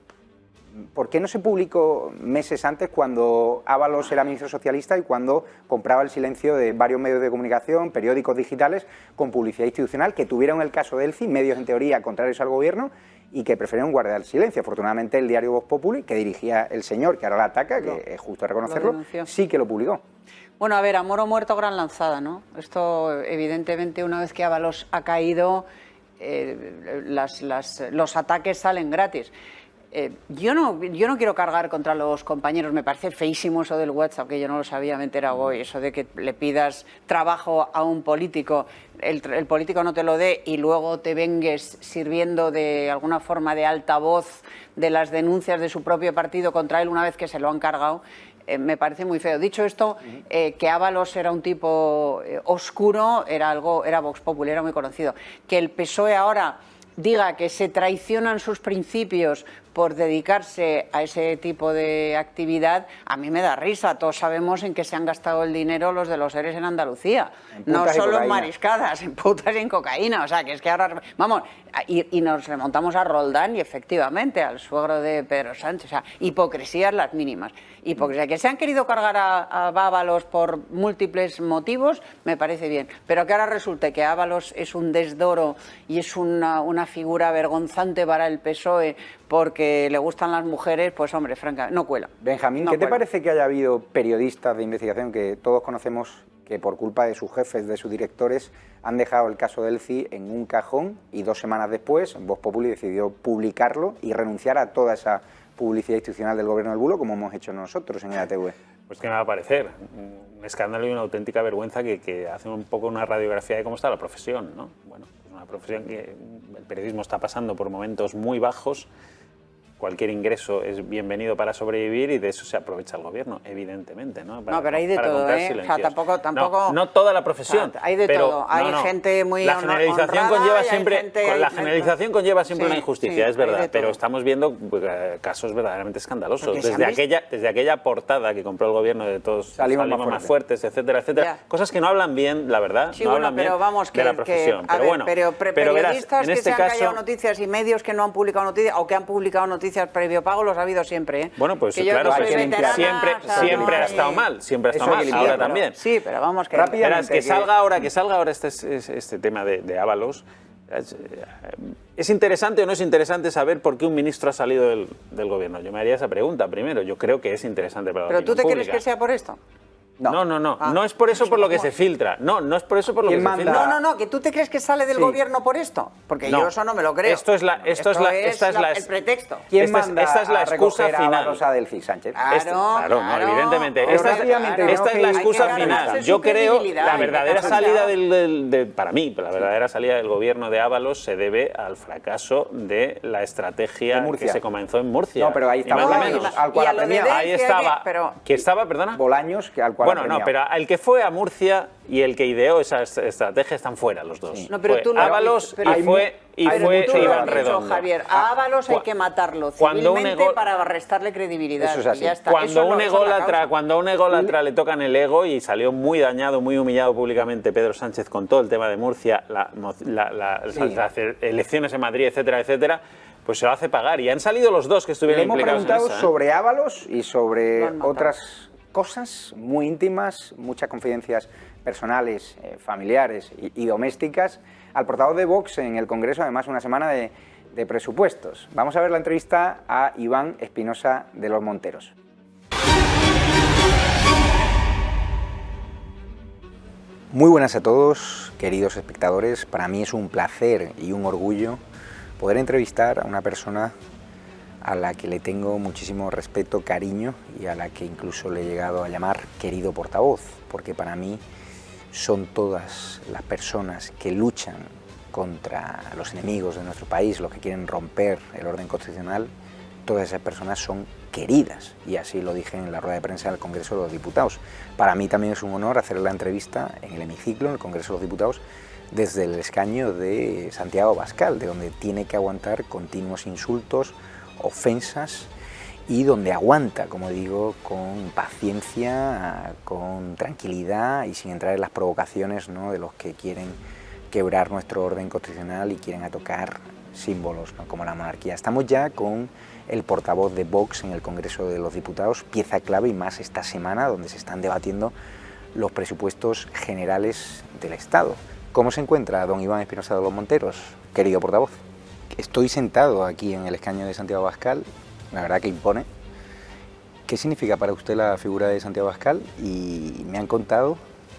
¿por qué no se publicó meses antes, cuando Ábalos era ministro socialista y cuando compraba el silencio de varios medios de comunicación, periódicos digitales, con publicidad institucional, que tuvieron el caso de Elci, medios en teoría contrarios al gobierno, y que prefirieron guardar el silencio? Afortunadamente el diario Voz Populi, que dirigía el señor que ahora la ataca, que es justo reconocerlo, sí que lo publicó. Bueno, a ver, amor o muerto, gran lanzada, ¿no? Esto, evidentemente, una vez que Ábalos ha caído, los ataques salen gratis. Yo no quiero cargar contra los compañeros, me parece feísimo eso del WhatsApp, que yo no lo sabía, me he enterado hoy, eso de que le pidas trabajo a un político, el político no te lo dé y luego te vengues sirviendo de alguna forma de altavoz de las denuncias de su propio partido contra él una vez que se lo han cargado. Me parece muy feo. Dicho esto, que Ábalos era un tipo oscuro, era Vox Populi, era muy conocido. Que el PSOE ahora diga que se traicionan sus principios por dedicarse a ese tipo de actividad, a mí me da risa. Todos sabemos en qué se han gastado el dinero los de los ERES en Andalucía. No solo en mariscadas, en putas y en cocaína. O sea, que es que ahora... Vamos, y nos remontamos a Roldán y efectivamente al suegro de Pedro Sánchez. O sea, hipocresías las mínimas. Hipocresía. Que se han querido cargar a Ábalos por múltiples motivos, me parece bien. Pero que ahora resulte que Ábalos es un desdoro y es una figura vergonzante para el PSOE porque le gustan las mujeres, pues hombre, franca, no cuela. Benjamín, ¿qué te parece que haya habido periodistas de investigación que todos conocemos que por culpa de sus jefes, de sus directores, han dejado el caso del CI en un cajón y 2 semanas después Vox Populi decidió publicarlo y renunciar a toda esa publicidad institucional del gobierno del bulo, como hemos hecho nosotros en EDATV? Pues que me va a parecer un escándalo y una auténtica vergüenza que hace un poco una radiografía de cómo está la profesión, ¿no? Bueno, es una profesión que el periodismo está pasando por momentos muy bajos. Cualquier ingreso es bienvenido para sobrevivir y de eso se aprovecha el gobierno, evidentemente, ¿no? No, pero hay de todo, ¿eh? O sea, tampoco... No toda la profesión. O sea, hay de todo. Hay gente muy la generalización conlleva siempre, la generalización conlleva siempre una injusticia, es verdad, pero estamos viendo casos verdaderamente escandalosos. Desde aquella portada que compró el gobierno de todos salimos más fuertes, etcétera, etcétera. Cosas que no hablan bien, la verdad, sí, no bueno, hablan bien que, de la profesión. Pero periodistas que se han callado noticias y medios que no han publicado noticias o que han publicado noticias previo pago los ha habido siempre, ¿eh? Bueno, pues claro, siempre ha estado mal, ahora también. Sí, pero vamos que... Verás, que salga ahora este tema de Ábalos. ¿Es interesante o no es interesante saber por qué un ministro ha salido del gobierno? Yo me haría esa pregunta primero. Yo creo que es interesante para la opinión pública. ¿Pero tú te crees que sea por esto? No es por eso por lo que se filtra. No es por eso por lo que se filtra. No, que tú te crees que sale del gobierno por esto. Porque yo eso no me lo creo. Esto es el pretexto. ¿Quién manda esta es la excusa final. A Delfi, Sánchez? Claro, evidentemente. Esta es la excusa final. Yo creo la verdadera salida para mí, la verdadera salida del gobierno de Ábalos se debe al fracaso de la estrategia que se comenzó en Murcia. No, pero ahí estaba Ahí estaba. ¿Quién estaba, perdona? Bolaños, al cual bueno, no, pero el que fue a Murcia y el que ideó esa estrategia están fuera los dos. Sí. No, pero tú Ábalos y fue Iván Redondo. Javier, a Ábalos hay que matarlo civilmente para restarle credibilidad. Eso es así. Ya está. Cuando a un ególatra le tocan el ego, y salió muy dañado, muy humillado públicamente Pedro Sánchez con todo el tema de Murcia, las elecciones en Madrid, etcétera, etcétera, pues se lo hace pagar. Y han salido los dos que estuvieron implicados en eso. Le hemos preguntado sobre Ábalos y sobre otras cosas muy íntimas, muchas confidencias personales, familiares y domésticas, al portavoz de Vox en el Congreso, además una semana de presupuestos. Vamos a ver la entrevista a Iván Espinosa de los Monteros. Muy buenas a todos, queridos espectadores. Para mí es un placer y un orgullo poder entrevistar a una persona a la que le tengo muchísimo respeto, cariño, y a la que incluso le he llegado a llamar querido portavoz, porque para mí son todas las personas que luchan contra los enemigos de nuestro país, los que quieren romper el orden constitucional, todas esas personas son queridas, y así lo dije en la rueda de prensa del Congreso de los Diputados. Para mí también es un honor hacer la entrevista en el hemiciclo, en el Congreso de los Diputados, desde el escaño de Santiago Abascal, de donde tiene que aguantar continuos insultos, ofensas, y donde aguanta, como digo, con paciencia, con tranquilidad y sin entrar en las provocaciones, ¿no?, de los que quieren quebrar nuestro orden constitucional y quieren tocar símbolos, ¿no?, como la monarquía. Estamos ya con el portavoz de Vox en el Congreso de los Diputados, pieza clave y más esta semana donde se están debatiendo los presupuestos generales del Estado. ¿Cómo se encuentra don Iván Espinosa de los Monteros, querido portavoz? Estoy sentado aquí en el escaño de Santiago Abascal, la verdad que impone. ¿Qué significa para usted la figura de Santiago Abascal? Y me han contado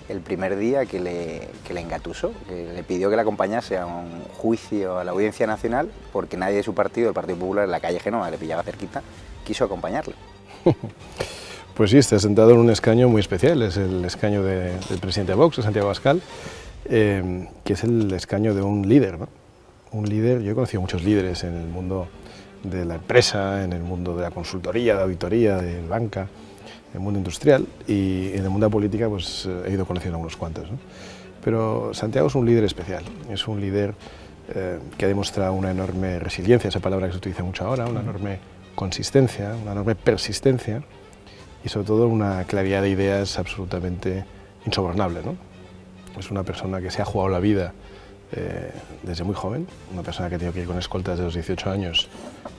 el primer día que le engatusó, que le pidió que le acompañase a un juicio a la Audiencia Nacional, porque nadie de su partido, el Partido Popular, en la calle Génova, le pillaba cerquita, quiso acompañarle. Pues sí, está sentado en un escaño muy especial, es el escaño del presidente de Vox, de Santiago Abascal, que es el escaño de un líder, ¿no? Un líder, yo he conocido muchos líderes en el mundo de la empresa, en el mundo de la consultoría, de auditoría, de banca, en el mundo industrial, y en el mundo de la política pues he ido conociendo a unos cuantos, ¿no? Pero Santiago es un líder especial, es un líder que ha demostrado una enorme resiliencia, esa palabra que se utiliza mucho ahora, una enorme consistencia, una enorme persistencia y sobre todo una claridad de ideas absolutamente insobornable, ¿no? Es una persona que se ha jugado la vida desde muy joven, una persona que ha tenido que ir con escolta desde los 18 años,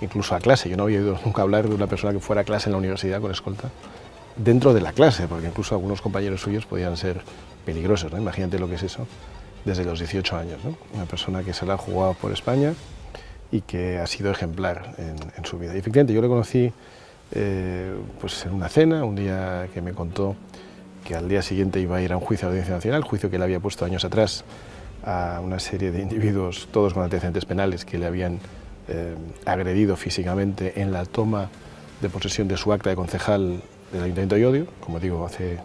incluso a clase. Yo no había oído nunca hablar de una persona que fuera a clase en la universidad con escolta, dentro de la clase, porque incluso algunos compañeros suyos podían ser peligrosos, ¿no? Imagínate lo que es eso desde los 18 años, ¿no? Una persona que se la ha jugado por España y que ha sido ejemplar en su vida. Y efectivamente yo le conocí pues en una cena, un día que me contó que al día siguiente iba a ir a un juicio a la Audiencia Nacional, juicio que le había puesto años atrás a una serie de individuos, todos con antecedentes penales, que le habían agredido físicamente en la toma de posesión de su acta de concejal del Ayuntamiento de Llodio, como digo, hace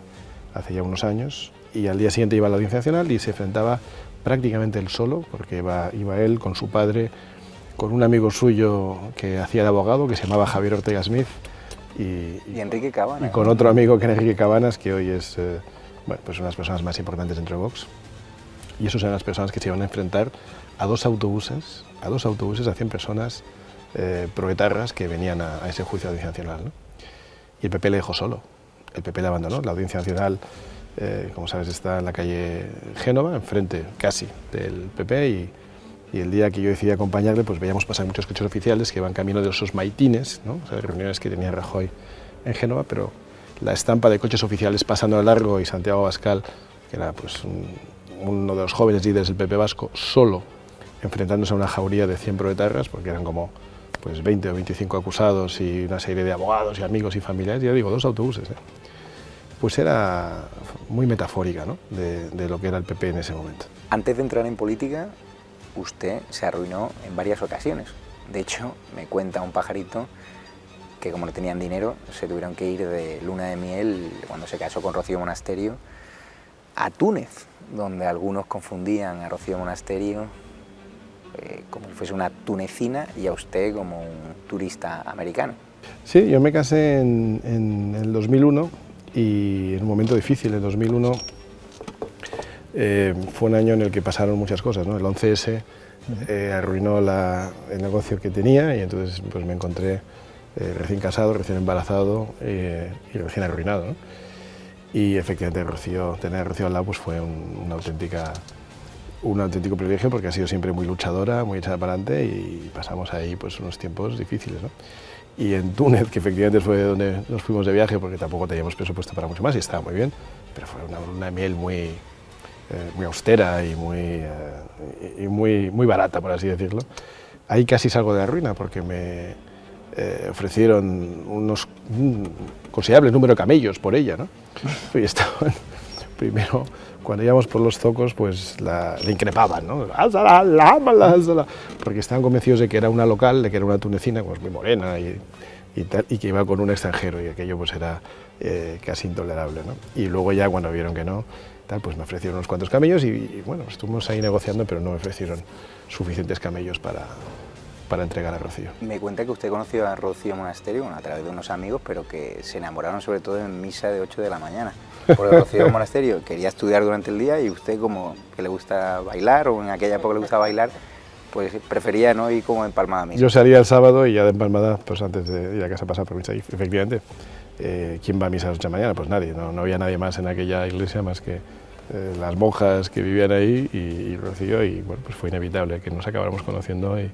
ya unos años, y al día siguiente iba a la Audiencia Nacional y se enfrentaba prácticamente él solo, porque iba él con su padre, con un amigo suyo que hacía de abogado, que se llamaba Javier Ortega Smith, y Enrique Cabanas. Y con otro amigo que era Enrique Cabanas, que hoy es bueno, pues una de las personas más importantes dentro de Vox. Y esos eran las personas que se iban a enfrentar a dos autobuses a 100 personas proetarras que venían a ese juicio de la Audiencia Nacional, ¿no? Y el PP le dejó solo, el PP le abandonó. La Audiencia Nacional, como sabes, está en la calle Génova, enfrente casi del PP, y el día que yo decidí acompañarle, pues veíamos pasar muchos coches oficiales que iban camino de esos maitines, ¿no? O sea, de reuniones que tenía Rajoy en Génova, pero la estampa de coches oficiales pasando a largo y Santiago Abascal, que era pues uno de los jóvenes líderes del PP vasco, solo enfrentándose a una jauría de 100 proetarras, porque eran como pues 20 o 25 acusados y una serie de abogados y amigos y familiares, ya digo, dos autobuses, pues era muy metafórica, ¿no?, de lo que era el PP en ese momento. Antes de entrar en política, usted se arruinó en varias ocasiones. De hecho, me cuenta un pajarito que como no tenían dinero, se tuvieron que ir de luna de miel, cuando se casó con Rocío Monasterio, a Túnez, donde algunos confundían a Rocío Monasterio como si fuese una tunecina y a usted como un turista americano. Sí, yo me casé en el 2001 y en un momento difícil. El 2001 fue un año en el que pasaron muchas cosas, ¿no? El 11S arruinó el negocio que tenía y entonces pues me encontré recién casado, recién embarazado y recién arruinado, ¿no? Y efectivamente tener a Rocío al lado pues fue un auténtico privilegio, porque ha sido siempre muy luchadora, muy echada para adelante, y pasamos ahí pues unos tiempos difíciles, ¿no? Y en Túnez, que efectivamente fue donde nos fuimos de viaje, porque tampoco teníamos presupuesto para mucho más y estaba muy bien, pero fue una miel muy austera y muy barata, por así decirlo. Ahí casi salgo de la ruina, porque me ofrecieron un considerable número de camellos por ella, ¿no? Y estaban, primero, cuando íbamos por los zocos, pues le increpaban, ¿no? Porque estaban convencidos de que era una local, de que era una tunecina, pues muy morena y que iba con un extranjero, y aquello pues era casi intolerable, ¿no? Y luego ya cuando vieron que no, pues me ofrecieron unos cuantos camellos y bueno, estuvimos ahí negociando, pero no me ofrecieron suficientes camellos para entregar a Rocío. Me cuenta que usted conoció a Rocío Monasterio, bueno, a través de unos amigos, pero que se enamoraron sobre todo en misa de 8 de la mañana. Porque Rocío Monasterio quería estudiar durante el día y usted, como que le gusta bailar, o en aquella época le gustaba bailar, pues prefería no ir como empalmada a misa. Yo salía el sábado y ya de empalmada, pues antes de ir a casa, pasaba por misa. Y efectivamente, ¿quién va a misa a las 8 de la mañana? Pues nadie, no había nadie más en aquella iglesia más que las monjas que vivían ahí y Rocío, y bueno, pues fue inevitable que nos acabáramos conociendo y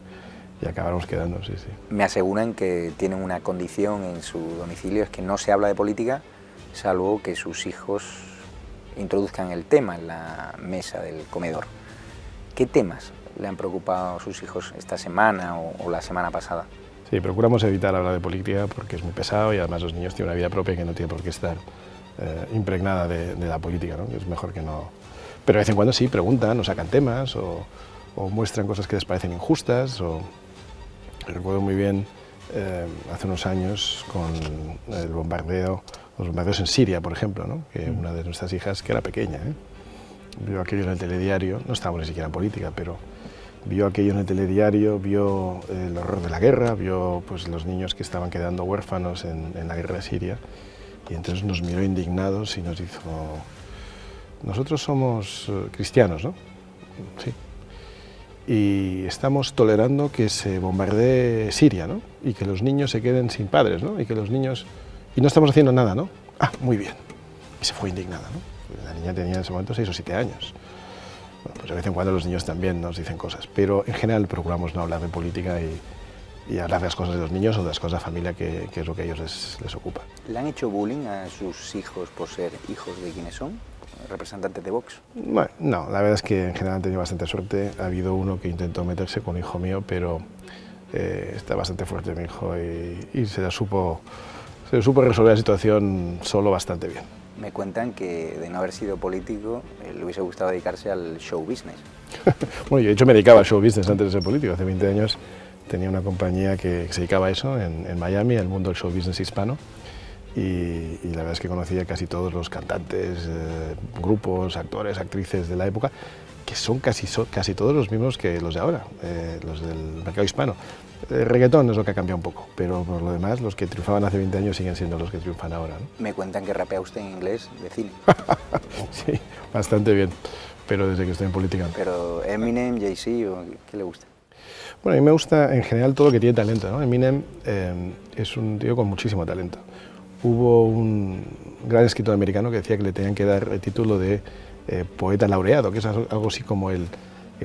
acabáramos quedando, sí, sí. Me aseguran que tienen una condición en su domicilio, es que no se habla de política, salvo que sus hijos introduzcan el tema en la mesa del comedor. ¿Qué temas le han preocupado a sus hijos esta semana o la semana pasada? Sí, procuramos evitar hablar de política porque es muy pesado y además los niños tienen una vida propia que no tiene por qué estar impregnada de la política, ¿no? Es mejor que no. Pero de vez en cuando sí preguntan o sacan temas o muestran cosas que les parecen injustas. Recuerdo muy bien hace unos años con los bombardeos en Siria, por ejemplo, ¿no? Que una de nuestras hijas, que era pequeña, vio aquello en el telediario, no estábamos ni siquiera en política, pero vio aquello en el telediario, vio el horror de la guerra, vio pues, los niños que estaban quedando huérfanos en la guerra de Siria, y entonces nos miró indignados y nos dijo: nosotros somos cristianos, ¿no? Sí. Y estamos tolerando que se bombardee Siria, ¿no? Y que los niños se queden sin padres, ¿no? Y que los niños... Y no estamos haciendo nada, ¿no? Ah, muy bien. Y se fue indignada, ¿no? La niña tenía en ese momento 6 o 7 años. Bueno, pues de vez en cuando los niños también nos dicen cosas, pero en general procuramos no hablar de política y hablar de las cosas de los niños o de las cosas de la familia, que es lo que a ellos les ocupa. ¿Le han hecho bullying a sus hijos por ser hijos de quienes son? ¿Representantes de Vox? Bueno, no, la verdad es que en general han tenido bastante suerte. Ha habido uno que intentó meterse con un hijo mío, pero está bastante fuerte mi hijo y se le supo resolver la situación solo bastante bien. Me cuentan que de no haber sido político le hubiese gustado dedicarse al show business. Bueno, yo de hecho me dedicaba al show business antes de ser político. Hace 20 años tenía una compañía que se dedicaba a eso en Miami, el mundo del show business hispano. Y la verdad es que conocía casi todos los cantantes, grupos, actores, actrices de la época, que son casi todos los mismos que los de ahora, los del mercado hispano. El reggaetón es lo que ha cambiado un poco, pero por lo demás los que triunfaban hace 20 años siguen siendo los que triunfan ahora, ¿no? Me cuentan que rapea usted en inglés de cine. Sí, bastante bien, pero desde que estoy en política. ¿Pero Eminem, Jay-Z o qué le gusta? Bueno, a mí me gusta en general todo lo que tiene talento, ¿no? Eminem es un tío con muchísimo talento. Hubo un gran escritor americano que decía que le tenían que dar el título de poeta laureado, que es algo así como el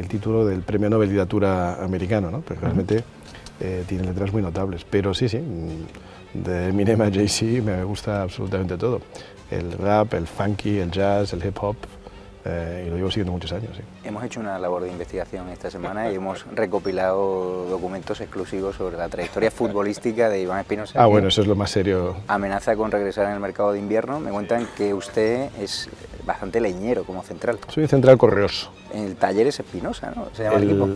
título del Premio Nobel de Literatura americano, ¿no? Pero realmente tiene letras muy notables. Pero sí, de Eminem a Jay-Z me gusta absolutamente todo. El rap, el funky, el jazz, el hip hop, y lo llevo siguiendo muchos años. Sí. Hemos hecho una labor de investigación esta semana y hemos recopilado documentos exclusivos sobre la trayectoria futbolística de Iván Espinosa. Ah, bueno, eso es lo más serio. Amenaza con regresar en el mercado de invierno. Me cuentan que usted es bastante leñero como central. Soy central correoso. El Talleres Espinosa, ¿no? ¿Se llama el equipo?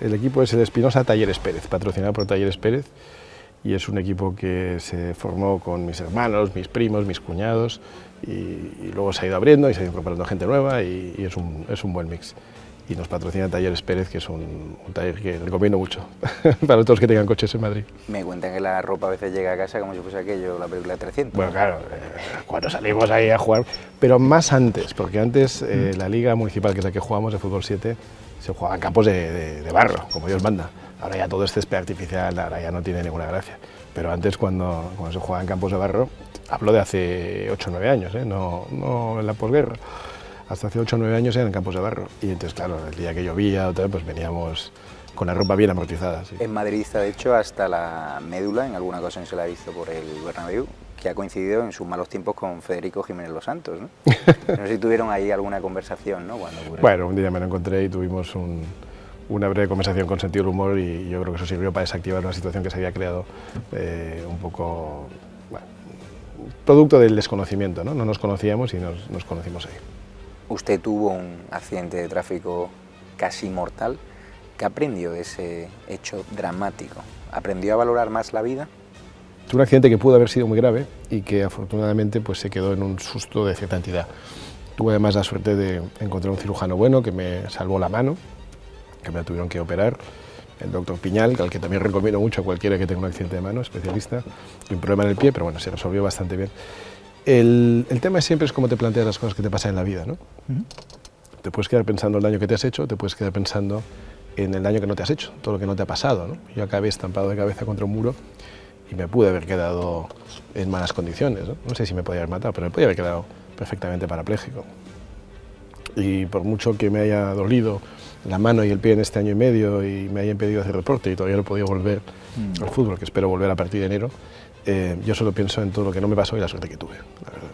El equipo es el Espinosa Talleres Pérez, patrocinado por Talleres Pérez, y es un equipo que se formó con mis hermanos, mis primos, mis cuñados, y luego se ha ido abriendo y se ha ido incorporando gente nueva, y es un buen mix. Y nos patrocina Talleres Pérez, que es un taller que recomiendo mucho para todos los que tengan coches en Madrid. Me cuentan que la ropa a veces llega a casa como si fuese aquello, la película 300. Bueno, claro, cuando salimos ahí a jugar, pero más antes, porque antes la liga municipal, que es la que jugamos, de Fútbol 7, se jugaba en campos de barro, como Dios manda. Ahora ya todo es césped artificial, ahora ya no tiene ninguna gracia. Pero antes, cuando se jugaba en campos de barro, hablo de hace 8 o 9 años, no en la posguerra. Hasta hace 8 o 9 años eran en campos de barro. Y entonces, claro, el día que llovía o tal, pues veníamos con la ropa bien amortizada. Sí. Es madridista, de hecho, hasta la médula, en alguna ocasión se la ha visto por el Bernabéu, que ha coincidido en sus malos tiempos con Federico Jiménez Los Santos, ¿no? No sé si tuvieron ahí alguna conversación, ¿no? Bueno, un día me lo encontré y tuvimos una breve conversación con sentido del humor, y yo creo que eso sirvió para desactivar una situación que se había creado un poco, bueno, producto del desconocimiento, ¿no? No nos conocíamos y nos conocimos ahí. Usted tuvo un accidente de tráfico casi mortal. ¿Qué aprendió de ese hecho dramático? ¿Aprendió a valorar más la vida? Tuve un accidente que pudo haber sido muy grave y que afortunadamente pues, se quedó en un susto de cierta entidad. Tuve además la suerte de encontrar un cirujano bueno que me salvó la mano, que me la tuvieron que operar, el doctor Piñal, al que también recomiendo mucho a cualquiera que tenga un accidente de mano, especialista, y un problema en el pie, pero bueno, se resolvió bastante bien. El tema siempre es cómo te planteas las cosas que te pasan en la vida, ¿no? Te puedes quedar pensando en el daño que te has hecho, te puedes quedar pensando en el daño que no te has hecho, todo lo que no te ha pasado, ¿no? Yo acabé estampado de cabeza contra un muro y me pude haber quedado en malas condiciones, ¿no? No sé si me podía haber matado, pero me podía haber quedado perfectamente parapléjico. Y por mucho que me haya dolido la mano y el pie en este año y medio y me haya impedido hacer deporte y todavía no he podido volver al fútbol, que espero volver a partir de enero, yo solo pienso en todo lo que no me pasó y la suerte que tuve, la verdad.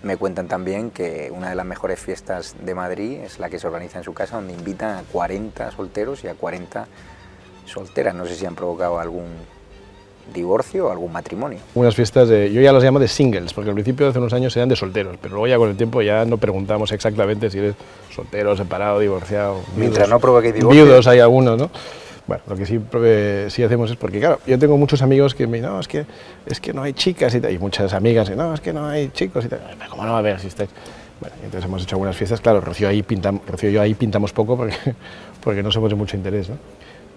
Me cuentan también que una de las mejores fiestas de Madrid es la que se organiza en su casa, donde invitan a 40 solteros y a 40 solteras. No sé si han provocado algún divorcio o algún matrimonio. Unas fiestas yo ya las llamo de singles, porque al principio hace unos años eran de solteros, pero luego ya con el tiempo ya no preguntamos exactamente si eres soltero, separado, divorciado. Mientras no provoque divorcio. Viudos hay algunos, ¿no? Bueno, lo que sí hacemos es porque, claro, yo tengo muchos amigos que me dicen, no, es que no hay chicas y tal, y muchas amigas, no, es que no hay chicos y tal. ¿Cómo no va a haber si estáis? Bueno, entonces hemos hecho algunas fiestas, claro, Rocío y yo ahí pintamos poco porque no somos de mucho interés, ¿no?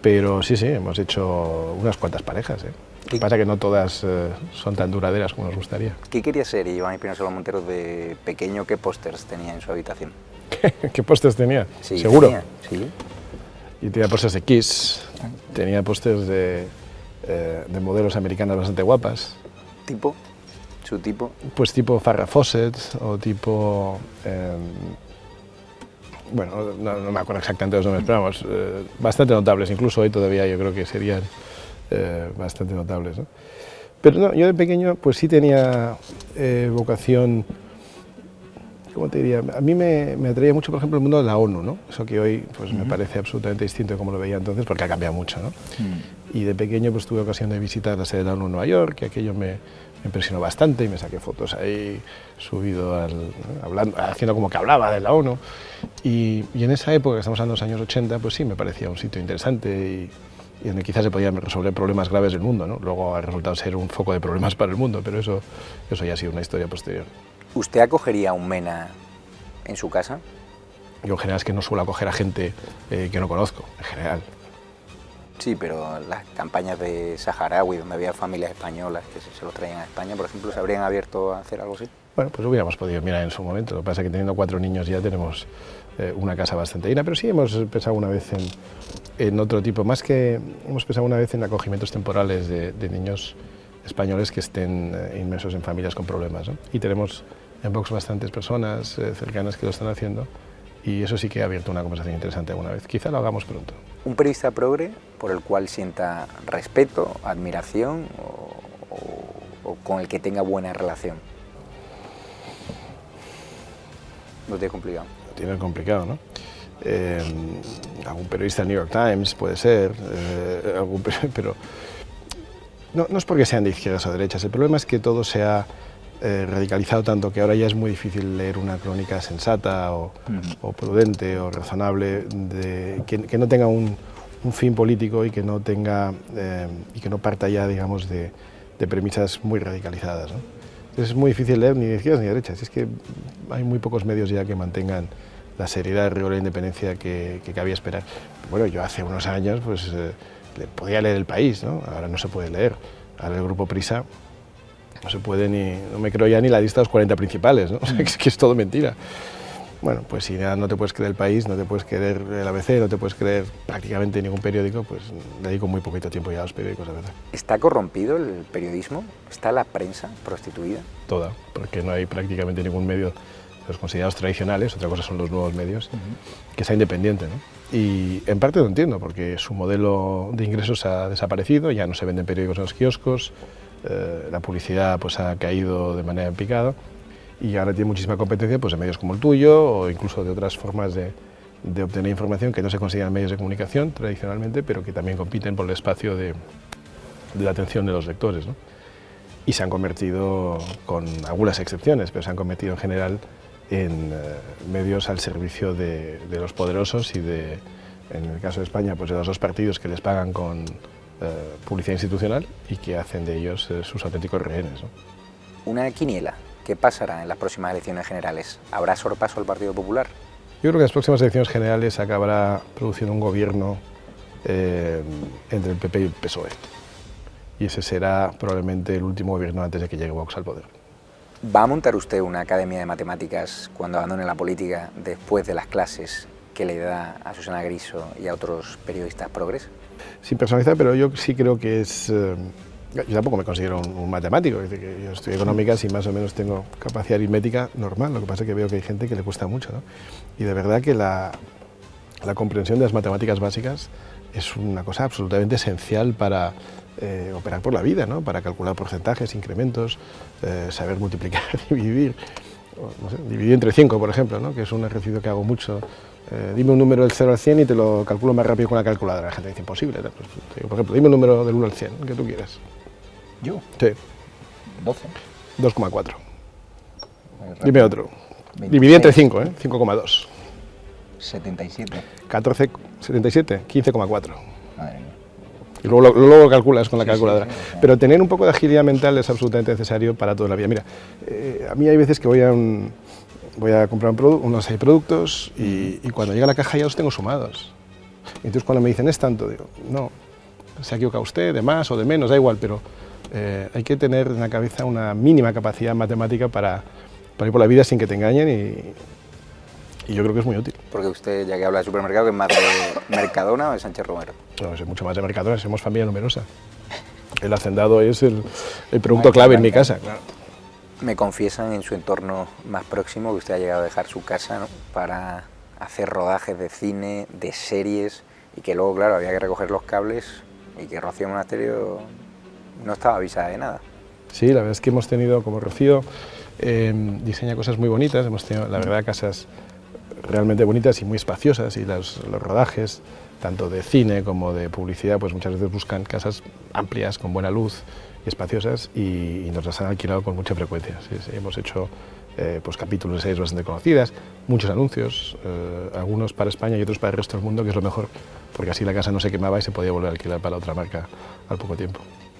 Pero sí, hemos hecho unas cuantas parejas, ¿eh? Lo que pasa es que no todas son tan duraderas como nos gustaría. ¿Qué quería ser Iván Espinosa Los Monteros de pequeño? ¿Qué pósters tenía en su habitación? ¿Qué pósters tenía? Sí, ¿seguro? Sí. Y tenía pósters de Kiss, tenía pósters de modelos americanas bastante guapas. ¿Tipo? ¿Su tipo? Pues tipo Farrah Fawcett o tipo... bueno, no me acuerdo exactamente los nombres, pero vamos, bastante notables. Incluso hoy todavía yo creo que serían bastante notables, ¿no? Pero no, yo de pequeño pues sí tenía vocación... ¿Cómo te diría? A mí me atraía mucho, por ejemplo, el mundo de la ONU, ¿no? Eso que hoy pues, me parece absolutamente distinto de como lo veía entonces, porque ha cambiado mucho, ¿no? Y de pequeño pues, tuve ocasión de visitar la sede de la ONU en Nueva York, que aquello me impresionó bastante y me saqué fotos ahí, subido haciendo como que hablaba de la ONU. Y en esa época, que estamos hablando de los años 80, pues sí, me parecía un sitio interesante y donde quizás se podían resolver problemas graves del mundo, ¿no? Luego ha resultado ser un foco de problemas para el mundo, pero eso ya ha sido una historia posterior. ¿Usted acogería a un MENA en su casa? Yo en general es que no suelo acoger a gente que no conozco, en general. Sí, pero las campañas de Saharaui, donde había familias españolas que se los traían a España, por ejemplo, ¿se habrían abierto a hacer algo así? Bueno, pues hubiéramos podido mirar en su momento. Lo que pasa es que teniendo 4 niños ya tenemos una casa bastante llena, pero sí hemos pensado una vez en otro tipo, más que hemos pensado una vez en acogimientos temporales de niños españoles que estén inmersos en familias con problemas, ¿no? Y tenemos en Vox bastantes personas cercanas que lo están haciendo y eso sí que ha abierto una conversación interesante alguna vez. Quizá lo hagamos pronto. ¿Un periodista progre por el cual sienta respeto, admiración o con el que tenga buena relación? Lo tiene complicado. Lo tiene complicado, ¿no? Algún periodista del New York Times puede ser, pero no es porque sean de izquierdas o derechas, el problema es que todo se ha radicalizado tanto que ahora ya es muy difícil leer una crónica sensata o prudente o razonable, que no tenga un fin político y que no tenga y que no parta ya, digamos, de premisas muy radicalizadas, ¿no? Entonces es muy difícil leer ni de izquierdas ni de derechas, es que hay muy pocos medios ya que mantengan la seriedad, el rigor y la independencia que cabía esperar. Bueno, yo hace unos años pues podía leer El País, ¿no? Ahora no se puede leer. Ahora el Grupo Prisa no se puede no me creo ya ni la lista de los 40 principales, ¿no? O sea, es que es todo mentira. Bueno, pues si ya no te puedes creer El País, no te puedes creer el ABC, no te puedes creer prácticamente ningún periódico, pues dedico muy poquito tiempo ya a los periódicos, la verdad. ¿Está corrompido el periodismo? ¿Está la prensa prostituida? Toda, porque no hay prácticamente ningún medio de los considerados tradicionales, otra cosa son los nuevos medios, que sea independiente, ¿no? Y en parte lo entiendo, porque su modelo de ingresos ha desaparecido, ya no se venden periódicos en los kioscos, la publicidad pues ha caído de manera en picado, y ahora tiene muchísima competencia pues, de medios como el tuyo o incluso de otras formas de obtener información que no se consideran medios de comunicación tradicionalmente, pero que también compiten por el espacio de la atención de los lectores, ¿no? Y se han convertido, con algunas excepciones, pero se han convertido en general en medios al servicio de los poderosos y en el caso de España, pues de los dos partidos que les pagan con publicidad institucional y que hacen de ellos sus auténticos rehenes, ¿no? Una quiniela. ¿Qué pasará en las próximas elecciones generales? ¿Habrá sorpaso al Partido Popular? Yo creo que en las próximas elecciones generales acabará produciendo un gobierno entre el PP y el PSOE. Y ese será probablemente el último gobierno antes de que llegue Vox al poder. ¿Va a montar usted una academia de matemáticas cuando abandone la política después de las clases que le da a Susana Griso y a otros periodistas progres? Sin personalizar, pero yo sí creo que es... yo tampoco me considero un matemático, es decir, que yo estudio económicas y más o menos tengo capacidad aritmética normal, lo que pasa es que veo que hay gente que le cuesta mucho, ¿no? Y de verdad que la comprensión de las matemáticas básicas es una cosa absolutamente esencial para operar por la vida, ¿no? Para calcular porcentajes, incrementos, saber multiplicar, dividir, no sé, dividir entre 5, por ejemplo, ¿no? Que es un ejercicio que hago mucho. Dime un número del 0 al 100 y te lo calculo más rápido con la calculadora. La gente dice imposible, ¿no? Pues, por ejemplo, dime un número del 1 al 100, que tú quieras. ¿Yo? Sí. 12. 2,4. Dime otro. 26. Dividí entre 5, 5,2. 77. 14, 77, 15,4. Madre mía. Y luego lo calculas con la calculadora. Sí. Pero tener un poco de agilidad mental es absolutamente necesario para toda la vida. Mira, a mí hay veces que voy a comprar unos productos y cuando llega a la caja ya los tengo sumados. Y entonces cuando me dicen es tanto, digo, no, se ha equivocado usted, de más o de menos, da igual, pero hay que tener en la cabeza una mínima capacidad matemática para ir por la vida sin que te engañen y yo creo que es muy útil. Porque usted, ya que habla de supermercado, ¿que es más de Mercadona o de Sánchez Romero? No, soy mucho más de Mercadona, somos familia numerosa. El hacendado es el producto clave en mi casa, claro. Me confiesan en su entorno más próximo que usted ha llegado a dejar su casa, ¿no?, para hacer rodajes de cine, de series, y que luego, claro, había que recoger los cables y que Rocío Monasterio no estaba avisada de nada. Sí, la verdad es que hemos tenido, como Rocío, diseña cosas muy bonitas, hemos tenido, la verdad, casas realmente bonitas y muy espaciosas, y los rodajes, tanto de cine como de publicidad, pues muchas veces buscan casas amplias, con buena luz y espaciosas, y nos las han alquilado con mucha frecuencia. Sí, hemos hecho pues capítulos de series bastante conocidas, muchos anuncios, algunos para España y otros para el resto del mundo, que es lo mejor, porque así la casa no se quemaba y se podía volver a alquilar para otra marca al poco tiempo.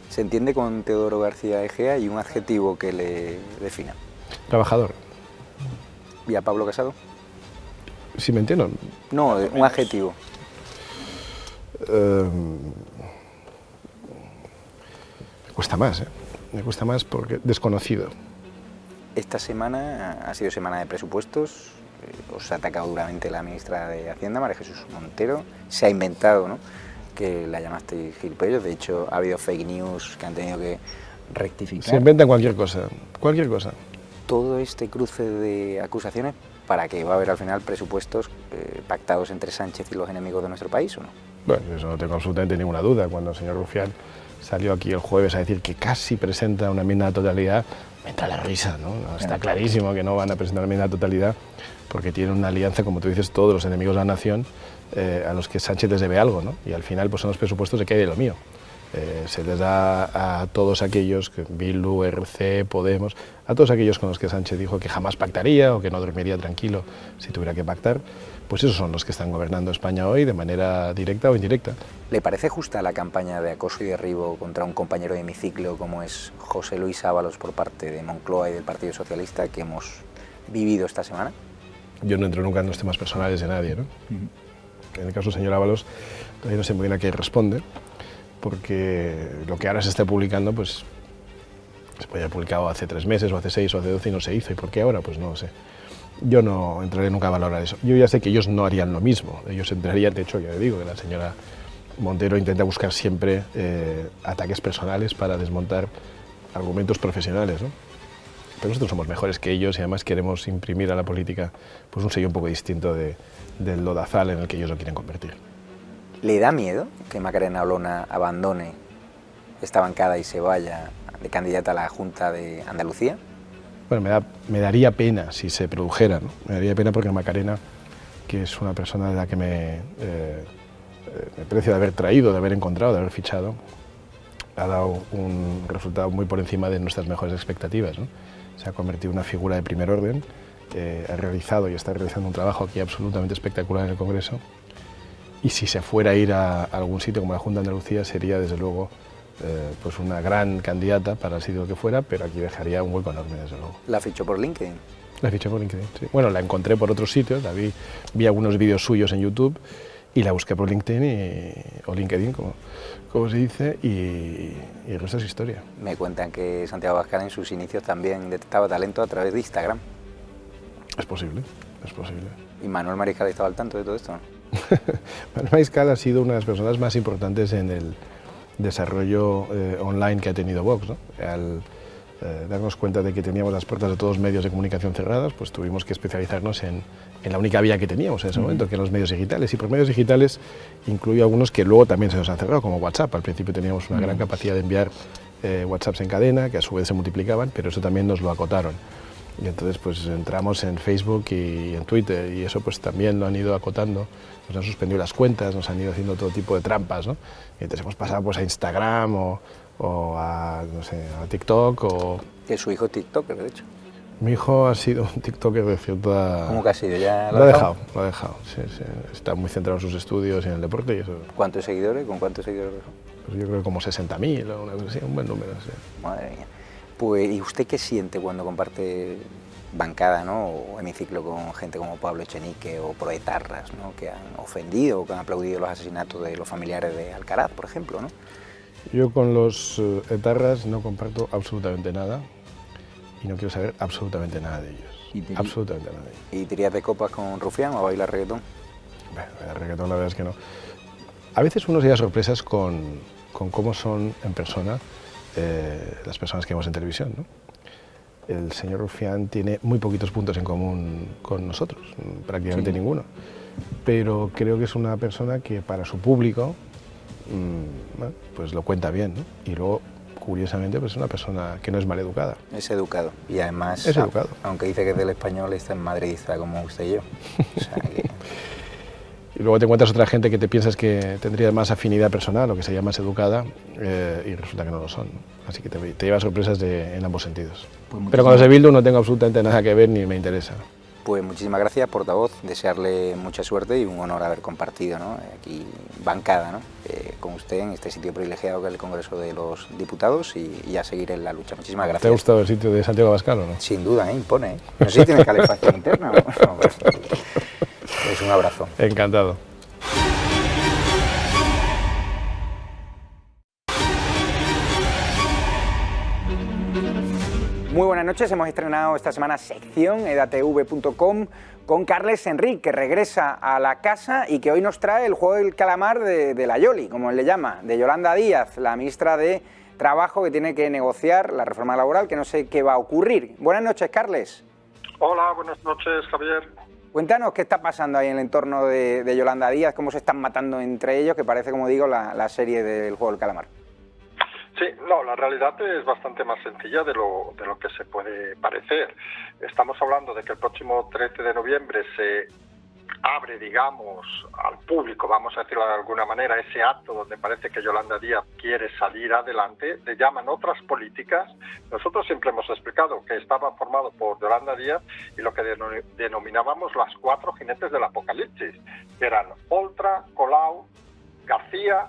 ¿Se entiende con Teodoro García Egea y un adjetivo que le defina? Trabajador. ¿Y a Pablo Casado? ¿Sí me entiendo? No, un adjetivo. Me cuesta más, me cuesta más porque desconocido. Esta semana ha sido semana de presupuestos, os ha atacado duramente la ministra de Hacienda, María Jesús Montero, se ha inventado, ¿no?, que la llamasteis gilipollas, de hecho ha habido fake news que han tenido que rectificar. Se inventan cualquier cosa, cualquier cosa. Todo este cruce de acusaciones, ¿para que va a haber al final presupuestos pactados entre Sánchez y los enemigos de nuestro país o no? Bueno, eso no tengo absolutamente ninguna duda. Cuando el señor Rufián salió aquí el jueves a decir que casi presenta una enmienda a la totalidad, me entra la risa, ¿no? Está clarísimo que no van a presentar una enmienda a la totalidad porque tienen una alianza, como tú dices, todos los enemigos de la nación a los que Sánchez les debe algo, ¿no? Y al final, pues en los presupuestos se cae de lo mío. Se les da a todos aquellos, Bildu, RC, Podemos, a todos aquellos con los que Sánchez dijo que jamás pactaría o que no dormiría tranquilo si tuviera que pactar, pues esos son los que están gobernando España hoy de manera directa o indirecta. ¿Le parece justa la campaña de acoso y derribo contra un compañero de hemiciclo como es José Luis Ábalos por parte de Moncloa y del Partido Socialista que hemos vivido esta semana? Yo no entro nunca en los temas personales de nadie, ¿no? En el caso del señor Ábalos, todavía no sé muy bien a qué responde, porque lo que ahora se está publicando, pues se podía haber publicado hace 3 meses, o hace 6, o hace 12 y no se hizo. ¿Y por qué ahora? Pues no lo sé. Yo no entraré nunca a valorar eso. Yo ya sé que ellos no harían lo mismo. Ellos entrarían, de hecho, ya le digo que la señora Montero intenta buscar siempre ataques personales para desmontar argumentos profesionales, ¿no? Pero nosotros somos mejores que ellos y además queremos imprimir a la política pues un sello un poco distinto del lodazal en el que ellos lo quieren convertir. ¿Le da miedo que Macarena Olona abandone esta bancada y se vaya de candidata a la Junta de Andalucía? Bueno, me daría pena si se produjera, ¿no? Me daría pena porque Macarena, que es una persona de la que me aprecio de haber traído, de haber encontrado, de haber fichado, ha dado un resultado muy por encima de nuestras mejores expectativas, ¿no? Se ha convertido en una figura de primer orden, ha realizado y está realizando un trabajo aquí absolutamente espectacular en el Congreso. Y si se fuera a ir a algún sitio como la Junta de Andalucía sería desde luego pues una gran candidata para el sitio que fuera, pero aquí dejaría un hueco enorme desde luego. ¿La fichó por LinkedIn? La fiché por LinkedIn, sí. Bueno, la encontré por otros sitios, vi algunos vídeos suyos en YouTube y la busqué por LinkedIn, o LinkedIn como se dice, y el resto es historia. Me cuentan que Santiago Abascal en sus inicios también detectaba talento a través de Instagram. Es posible, es posible. ¿Y Manuel Mariscal estaba al tanto de todo esto? Manuel Mariscal ha sido una de las personas más importantes en el desarrollo online que ha tenido Vox, ¿no? Al darnos cuenta de que teníamos las puertas de todos los medios de comunicación cerradas, pues tuvimos que especializarnos en la única vía que teníamos en ese momento, que eran los medios digitales. Y por medios digitales incluyo algunos que luego también se nos han cerrado, como WhatsApp. Al principio teníamos una gran capacidad de enviar WhatsApps en cadena, que a su vez se multiplicaban, pero eso también nos lo acotaron. Y entonces pues entramos en Facebook y en Twitter, y eso pues también lo han ido acotando. Nos han suspendido las cuentas, nos han ido haciendo todo tipo de trampas, ¿no? Y entonces hemos pasado pues a Instagram o a, no sé, a TikTok o... Que su hijo es TikToker, de hecho. Mi hijo ha sido un TikToker de cierta... ¿Cómo que ha sido? ¿Ya lo ha dejado? Lo ha dejado, sí, sí. Está muy centrado en sus estudios y en el deporte y eso. ¿Cuántos seguidores? ¿Con cuántos seguidores dejó? Pues yo creo que como 60.000 o una cosa así, un buen número, sí. Madre mía. Pues, ¿y usted qué siente cuando comparte bancada, ¿no? O hemiciclo con gente como Pablo Echenique o proetarras, ¿no? Que han ofendido o que han aplaudido los asesinatos de los familiares de Alcaraz, por ejemplo, ¿no? Yo con los etarras no comparto absolutamente nada y no quiero saber absolutamente nada de ellos. Absolutamente nada de ellos. ¿Y tirías de copas con Rufián o a bailar reggaetón? Bueno, bailar reggaetón la verdad es que no. A veces uno se da sorpresas con cómo son en persona las personas que vemos en televisión, ¿no? El señor Rufián tiene muy poquitos puntos en común con nosotros, prácticamente ninguno. Pero creo que es una persona que para su público bueno, pues lo cuenta bien, ¿no? Y luego, curiosamente, pues es una persona que no es maleducada. Es educado. Y además, es educado. Aunque dice que es del Español, está en madridista como usted y yo. O sea que... Y luego te encuentras otra gente que te piensas que tendría más afinidad personal o que sería más educada y resulta que no lo son, ¿no? Así que te lleva sorpresas en ambos sentidos. Pues pero con los de Bildu no tengo absolutamente nada que ver ni me interesa. Pues muchísimas gracias, portavoz, desearle mucha suerte y un honor haber compartido, ¿no? Aquí bancada, ¿no? Con usted en este sitio privilegiado que es el Congreso de los Diputados y a seguir en la lucha. Muchísimas gracias. ¿Te ha gustado el sitio de Santiago Abascal o no? Sin duda, impone. No sé si tiene calefacción interna. No, pues, es un abrazo. Encantado. Muy buenas noches, hemos estrenado esta semana sección edatv.com con Carles Enric, que regresa a la casa y que hoy nos trae el juego del calamar de la Yoli, como él le llama, de Yolanda Díaz, la ministra de Trabajo, que tiene que negociar la reforma laboral, que no sé qué va a ocurrir. Buenas noches, Carles. Hola, buenas noches, Javier. Cuéntanos qué está pasando ahí en el entorno de Yolanda Díaz, cómo se están matando entre ellos, que parece, como digo, la serie del juego del calamar. Sí, Sí, no, la realidad es bastante más sencilla de lo que se puede parecer. Estamos hablando de que el próximo 13 de noviembre se abre, digamos, al público, vamos a decirlo de alguna manera, ese acto donde parece que Yolanda Díaz quiere salir adelante, le llaman otras políticas. Nosotros siempre hemos explicado que estaba formado por Yolanda Díaz y lo que denominábamos las 4 jinetes del apocalipsis, que eran Oltra, Colau, García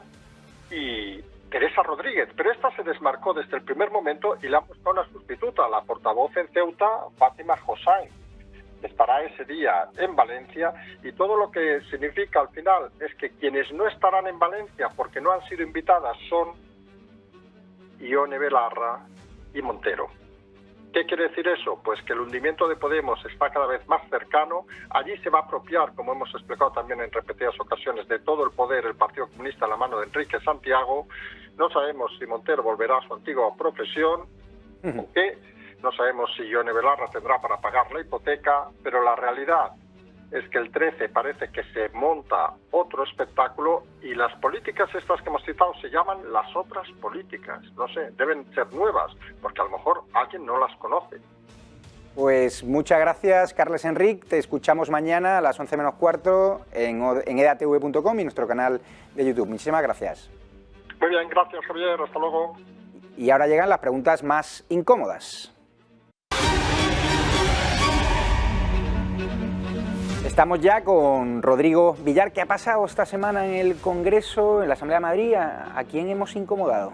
y Teresa Rodríguez, pero esta se desmarcó desde el primer momento y le ha buscado una sustituta, la portavoz en Ceuta, Fátima Hossain. Estará ese día en Valencia y todo lo que significa al final es que quienes no estarán en Valencia porque no han sido invitadas son Ione Belarra y Montero. ¿Qué quiere decir eso? Pues que el hundimiento de Podemos está cada vez más cercano. Allí se va a apropiar, como hemos explicado también en repetidas ocasiones, de todo el poder el Partido Comunista en la mano de Enrique Santiago. No sabemos si Montero volverá a su antigua profesión o qué. No sabemos si Ione Belarra tendrá para pagar la hipoteca, pero la realidad es que el 13 parece que se monta otro espectáculo y las políticas estas que hemos citado se llaman las otras políticas. No sé, deben ser nuevas, porque a lo mejor alguien no las conoce. Pues muchas gracias, Carles Enric. Te escuchamos mañana a las 11 menos cuarto en edatv.com y nuestro canal de YouTube. Muchísimas gracias. Muy bien, gracias, Javier. Hasta luego. Y ahora llegan las preguntas más incómodas. Estamos ya con Rodrigo Villar. ¿Qué ha pasado esta semana en el Congreso, en la Asamblea de Madrid? ¿A quién hemos incomodado?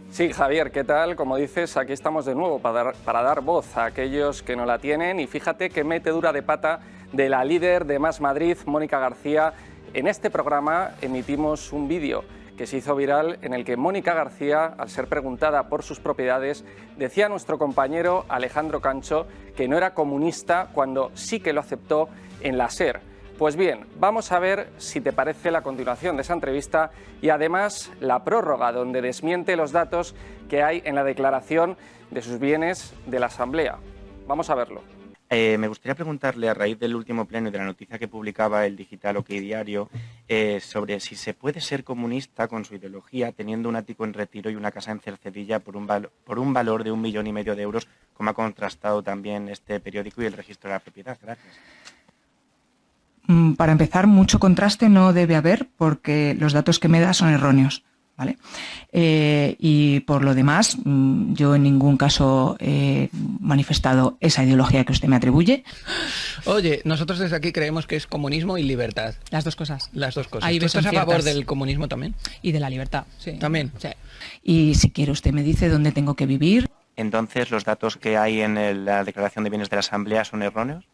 Sí, Javier, ¿qué tal? Como dices, aquí estamos de nuevo para dar voz a aquellos que no la tienen. Y fíjate qué metedura de pata de la líder de Más Madrid, Mónica García. En este programa emitimos un vídeo que se hizo viral en el que Mónica García, al ser preguntada por sus propiedades, decía a nuestro compañero Alejandro Cancho que no era comunista cuando sí que lo aceptó en la SER. Pues bien, vamos a ver si te parece la continuación de esa entrevista y además la prórroga donde desmiente los datos que hay en la declaración de sus bienes de la Asamblea. Vamos a verlo. Me gustaría preguntarle, a raíz del último pleno y de la noticia que publicaba el digital OK Diario, sobre si se puede ser comunista con su ideología teniendo un ático en Retiro y una casa en Cercedilla por un valor de 1,5 millones de euros, como ha contrastado también este periódico y el registro de la propiedad. Gracias. Para empezar, mucho contraste no debe haber porque los datos que me da son erróneos, ¿vale? Y por lo demás, yo en ningún caso he manifestado esa ideología que usted me atribuye. Oye, nosotros desde aquí creemos que es comunismo y libertad. Las dos cosas. Las dos cosas. Ahí ¿Tú estás a ciertas. favor del comunismo también? Y de la libertad, sí. ¿También? Sí. Y si quiere usted me dice dónde tengo que vivir. Entonces, ¿los datos que hay en la declaración de bienes de la Asamblea son erróneos?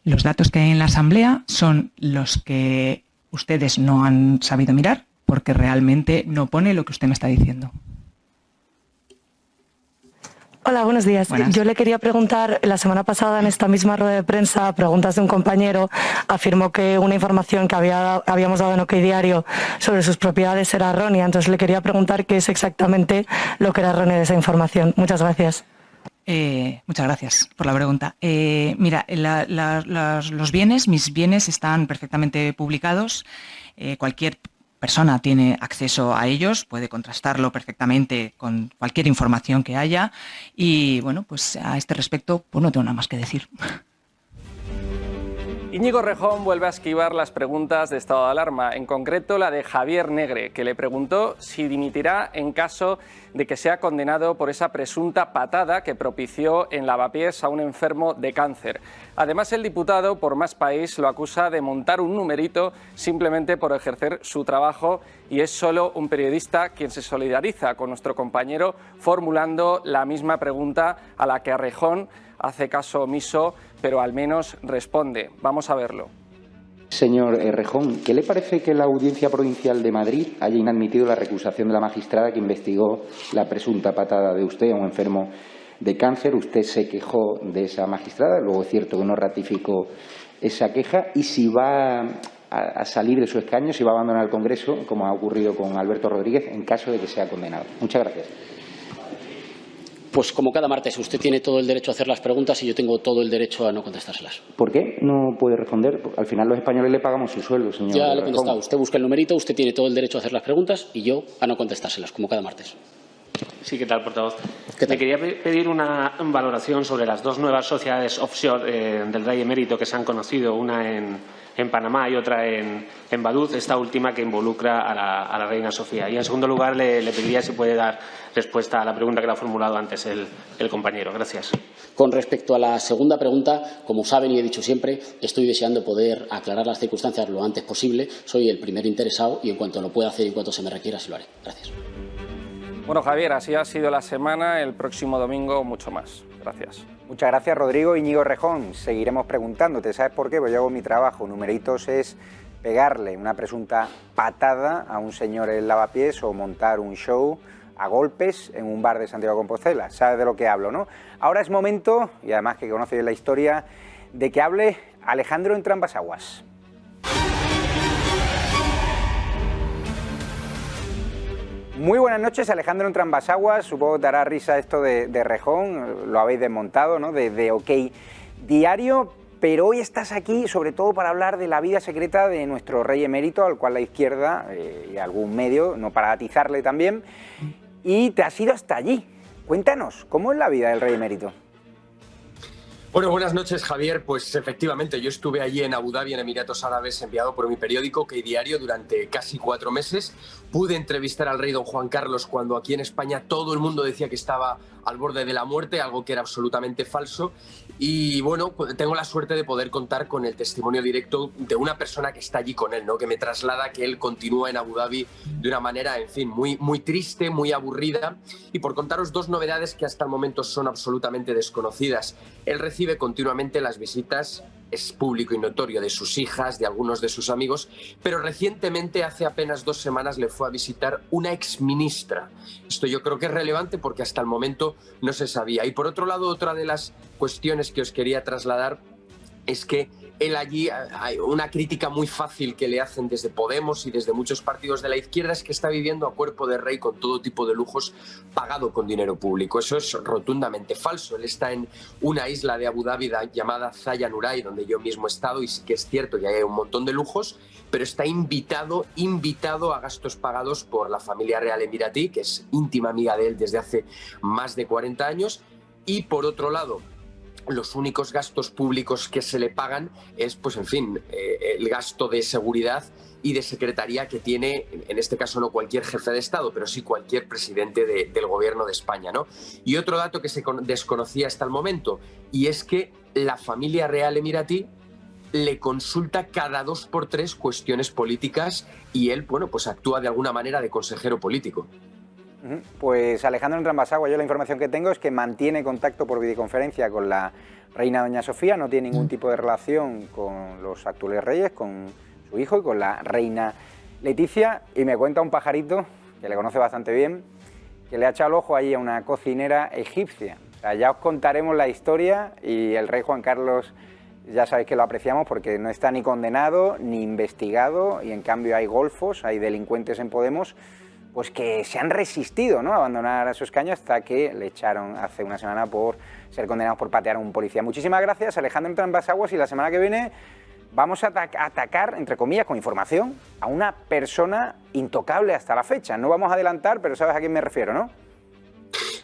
Los datos que hay en la Asamblea son los que ustedes no han sabido mirar porque realmente no pone lo que usted me está diciendo. Hola, buenos días. Buenas. Yo le quería preguntar, la semana pasada en esta misma rueda de prensa, a preguntas de un compañero, afirmó que una información que habíamos dado en OK Diario sobre sus propiedades era errónea. Entonces le quería preguntar qué es exactamente lo que era erróneo de esa información. Muchas gracias. Muchas gracias por la pregunta. Mira, los bienes, mis bienes están perfectamente publicados. Cualquier persona tiene acceso a ellos, puede contrastarlo perfectamente con cualquier información que haya. Y bueno, pues a este respecto, pues no tengo nada más que decir. Íñigo Rejón vuelve a esquivar las preguntas de estado de alarma, en concreto la de Javier Negre, que le preguntó si dimitirá en caso de que sea condenado por esa presunta patada que propició en Lavapiés a un enfermo de cáncer. Además, el diputado por Más País lo acusa de montar un numerito simplemente por ejercer su trabajo y es solo un periodista quien se solidariza con nuestro compañero formulando la misma pregunta a la que Rejón hace caso omiso, pero al menos responde. Vamos a verlo. Señor Rejón, ¿qué le parece que la Audiencia Provincial de Madrid haya inadmitido la recusación de la magistrada que investigó la presunta patada de usted a un enfermo de cáncer? Usted se quejó de esa magistrada, luego es cierto que no ratificó esa queja, y si va a salir de su escaño, si va a abandonar el Congreso, como ha ocurrido con Alberto Rodríguez, en caso de que sea condenado. Muchas gracias. Pues como cada martes, usted tiene todo el derecho a hacer las preguntas y yo tengo todo el derecho a no contestárselas. ¿Por qué no puede responder? Al final los españoles le pagamos su sueldo, señor. Ya le he contestado. Usted busca el numerito, usted tiene todo el derecho a hacer las preguntas y yo a no contestárselas, como cada martes. Sí, ¿qué tal, portavoz? Le quería pedir una valoración sobre las dos nuevas sociedades offshore del Rey Emérito que se han conocido, una en Panamá y otra en Vaduz, esta última que involucra a la reina Sofía. Y en segundo lugar, le pediría si puede dar respuesta a la pregunta que le ha formulado antes el compañero. Gracias. Con respecto a la segunda pregunta, como saben y he dicho siempre, estoy deseando poder aclarar las circunstancias lo antes posible. Soy el primer interesado y en cuanto lo pueda hacer y en cuanto se me requiera, se lo haré. Gracias. Bueno, Javier, así ha sido la semana. El próximo domingo mucho más. Gracias. Muchas gracias, Rodrigo. Íñigo Rejón, seguiremos preguntándote. ¿Sabes por qué? Pues yo hago mi trabajo. Numeritos es pegarle una presunta patada a un señor en lavapiés o montar un show a golpes en un bar de Santiago de Compostela. Sabes de lo que hablo, ¿no? Ahora es momento, y además que conoce bien la historia, de que hable Alejandro Entrambas-Aguas. Muy buenas noches, Alejandro Entrambas-Aguas. Supongo que te hará risa esto de Rejón, lo habéis desmontado, ¿no? De OK Diario, pero hoy estás aquí sobre todo para hablar de la vida secreta de nuestro rey emérito, al cual la izquierda y algún medio no para atizarle también, y te has ido hasta allí. Cuéntanos, ¿cómo es la vida del rey emérito? Bueno, buenas noches, Javier. Pues efectivamente, yo estuve allí en Abu Dhabi, en Emiratos Árabes, enviado por mi periódico OK Diario durante casi 4 meses. Pude entrevistar al rey don Juan Carlos cuando aquí en España todo el mundo decía que estaba al borde de la muerte, algo que era absolutamente falso. Y bueno, tengo la suerte de poder contar con el testimonio directo de una persona que está allí con él, ¿no? Que me traslada que él continúa en Abu Dhabi de una manera, en fin, muy triste, muy aburrida. Y por contaros dos novedades que hasta el momento son absolutamente desconocidas. Él recibe continuamente las visitas, es público y notorio, de sus hijas, de algunos de sus amigos, pero recientemente, hace apenas 2 semanas, le fue a visitar una exministra. Esto yo creo que es relevante porque hasta el momento no se sabía. Y por otro lado, otra de las cuestiones que os quería trasladar es que él allí, hay una crítica muy fácil que le hacen desde Podemos y desde muchos partidos de la izquierda, es que está viviendo a cuerpo de rey con todo tipo de lujos pagado con dinero público. Eso es rotundamente falso. Él está en una isla de Abu Dhabi llamada Zaya Nuray, donde yo mismo he estado, y sí que es cierto que hay un montón de lujos, pero está invitado a gastos pagados por la familia real emiratí, que es íntima amiga de él desde hace más de 40 años. Y por otro lado, los únicos gastos públicos que se le pagan es, pues en fin, el gasto de seguridad y de secretaría que tiene, en este caso no cualquier jefe de Estado, pero sí cualquier presidente del gobierno de España, ¿no? Y otro dato que se desconocía hasta el momento, y es que la familia real emiratí le consulta cada 2 por 3 cuestiones políticas y él, bueno, pues actúa de alguna manera de consejero político. Pues Alejandro Entrambas-Aguas, yo la información que tengo es que mantiene contacto por videoconferencia con la reina doña Sofía, no tiene ningún tipo de relación con los actuales reyes, con su hijo y con la reina Leticia, y me cuenta un pajarito, que le conoce bastante bien, que le ha echado el ojo ahí a una cocinera egipcia. O sea, ya os contaremos la historia, y el rey Juan Carlos ya sabéis que lo apreciamos porque no está ni condenado ni investigado, y en cambio hay golfos, hay delincuentes en Podemos, pues que se han resistido, ¿no?, a abandonar a su escaño hasta que le echaron hace una semana por ser condenados por patear a un policía. Muchísimas gracias, Alejandro Entrambas-Aguas, y la semana que viene vamos a atacar, entre comillas, con información, a una persona intocable hasta la fecha. No vamos a adelantar, pero sabes a quién me refiero, ¿no?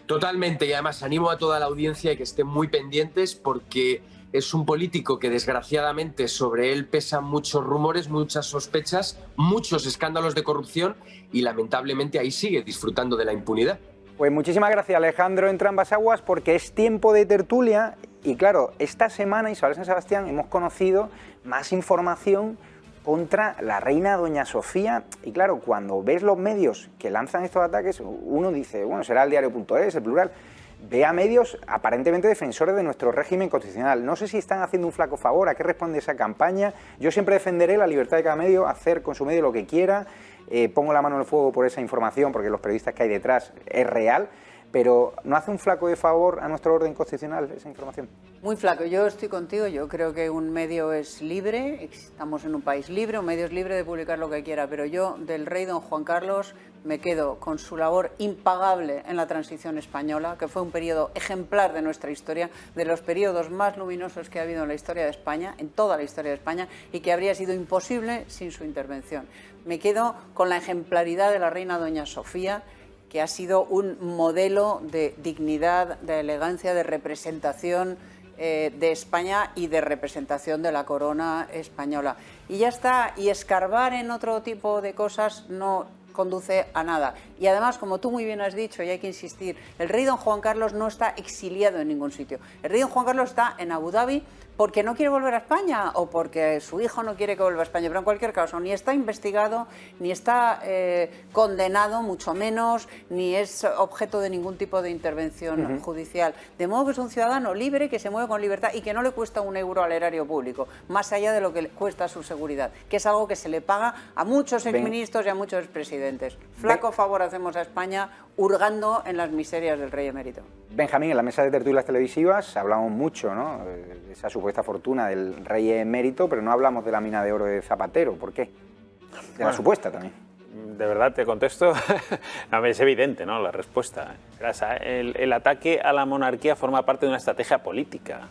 Totalmente, y además animo a toda la audiencia a que estén muy pendientes porque es un político que desgraciadamente sobre él pesan muchos rumores, muchas sospechas, muchos escándalos de corrupción y lamentablemente ahí sigue disfrutando de la impunidad. Pues muchísimas gracias, Alejandro Entrambas-Aguas, porque es tiempo de tertulia y claro, esta semana Isabel San Sebastián hemos conocido más información contra la reina doña Sofía y claro, cuando ves los medios que lanzan estos ataques, uno dice, bueno, será el diario.es, el Plural. Ve a medios aparentemente defensores de nuestro régimen constitucional. No sé si están haciendo un flaco favor, a qué responde esa campaña. Yo siempre defenderé la libertad de cada medio, hacer con su medio lo que quiera. Pongo la mano en el fuego por esa información, porque los periodistas que hay detrás es real. Pero ¿no hace un flaco de favor a nuestro orden constitucional esa información? Muy flaco. Yo estoy contigo. Yo creo que un medio es libre. Estamos en un país libre. Un medio es libre de publicar lo que quiera. Pero yo, del rey don Juan Carlos, me quedo con su labor impagable en la transición española, que fue un periodo ejemplar de nuestra historia, de los periodos más luminosos que ha habido en la historia de España, en toda la historia de España, y que habría sido imposible sin su intervención. Me quedo con la ejemplaridad de la reina doña Sofía, que ha sido un modelo de dignidad, de elegancia, de representación de España y de representación de la corona española. Y ya está, y escarbar en otro tipo de cosas no conduce a nada. Y además, como tú muy bien has dicho, y hay que insistir, el rey don Juan Carlos no está exiliado en ningún sitio. El rey don Juan Carlos está en Abu Dhabi porque no quiere volver a España o porque su hijo no quiere que vuelva a España, pero en cualquier caso ni está investigado, ni está condenado, mucho menos, ni es objeto de ningún tipo de intervención judicial. De modo que es un ciudadano libre que se mueve con libertad y que no le cuesta un euro al erario público, más allá de lo que le cuesta su seguridad, que es algo que se le paga a muchos exministros y a muchos expresidentes. Flaco favor hacemos a España hurgando en las miserias del rey emérito. Benjamín, en la mesa de tertulias televisivas hablamos mucho, ¿no?, de esa supuesta fortuna del rey emérito, pero no hablamos de la mina de oro de Zapatero. ¿Por qué? De la supuesta también. De verdad te contesto. A ver, es evidente, ¿no?, la respuesta. El ataque a la monarquía forma parte de una estrategia política.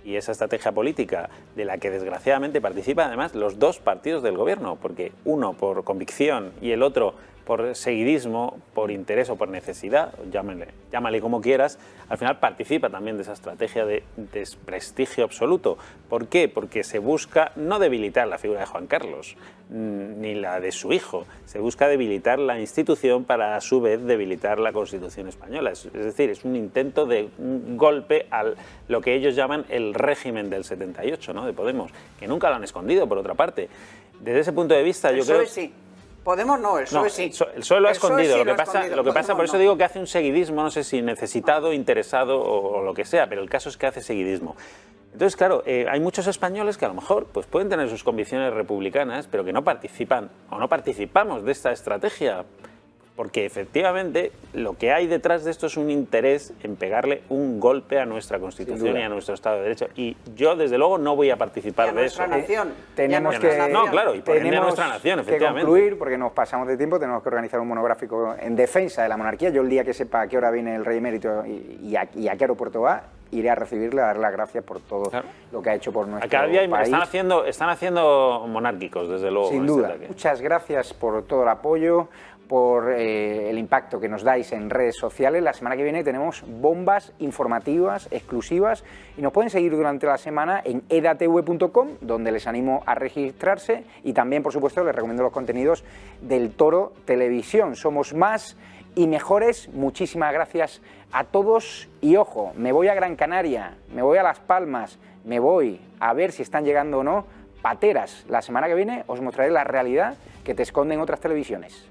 Y esa estrategia política, de la que desgraciadamente participan además los dos partidos del gobierno, porque uno por convicción y el otro por seguidismo, por interés o por necesidad, llámale como quieras, al final participa también de esa estrategia de desprestigio absoluto. ¿Por qué? Porque se busca no debilitar la figura de Juan Carlos, ni la de su hijo, se busca debilitar la institución para a su vez debilitar la Constitución española. Es decir, es un intento de un golpe a lo que ellos llaman el régimen del 78, ¿no?, de Podemos, que nunca lo han escondido, por otra parte. Desde ese punto de vista, yo creo... Sí. Podemos no, el PSOE sí. El PSOE lo ha escondido. Sí, lo que pasa, por eso digo que hace un seguidismo, no sé si necesitado, interesado o lo que sea, pero el caso es que hace seguidismo. Entonces, claro, hay muchos españoles que a lo mejor pues, pueden tener sus convicciones republicanas, pero que no participan o no participamos de esta estrategia, porque efectivamente lo que hay detrás de esto es un interés en pegarle un golpe a nuestra Constitución y a nuestro Estado de Derecho. Y yo, desde luego, no voy a participar de eso. Nación. Tenemos que... No, claro, y por ende a nuestra nación, efectivamente. Que concluir, porque nos pasamos de tiempo, tenemos que organizar un monográfico en defensa de la monarquía. Yo el día que sepa a qué hora viene el rey emérito y a qué aeropuerto va, iré a recibirle, a darle las gracias por todo lo que ha hecho por nuestro Cada día país. Están haciendo monárquicos, desde luego. Sin duda. Muchas gracias por todo el apoyo, por el impacto que nos dais en redes sociales. La semana que viene tenemos bombas informativas exclusivas y nos pueden seguir durante la semana en edatv.com, donde les animo a registrarse, y también, por supuesto, les recomiendo los contenidos del Toro Televisión. Somos más y mejores. Muchísimas gracias a todos y ojo, me voy a Gran Canaria, me voy a Las Palmas, me voy a ver si están llegando o no pateras. La semana que viene os mostraré la realidad que te esconden otras televisiones.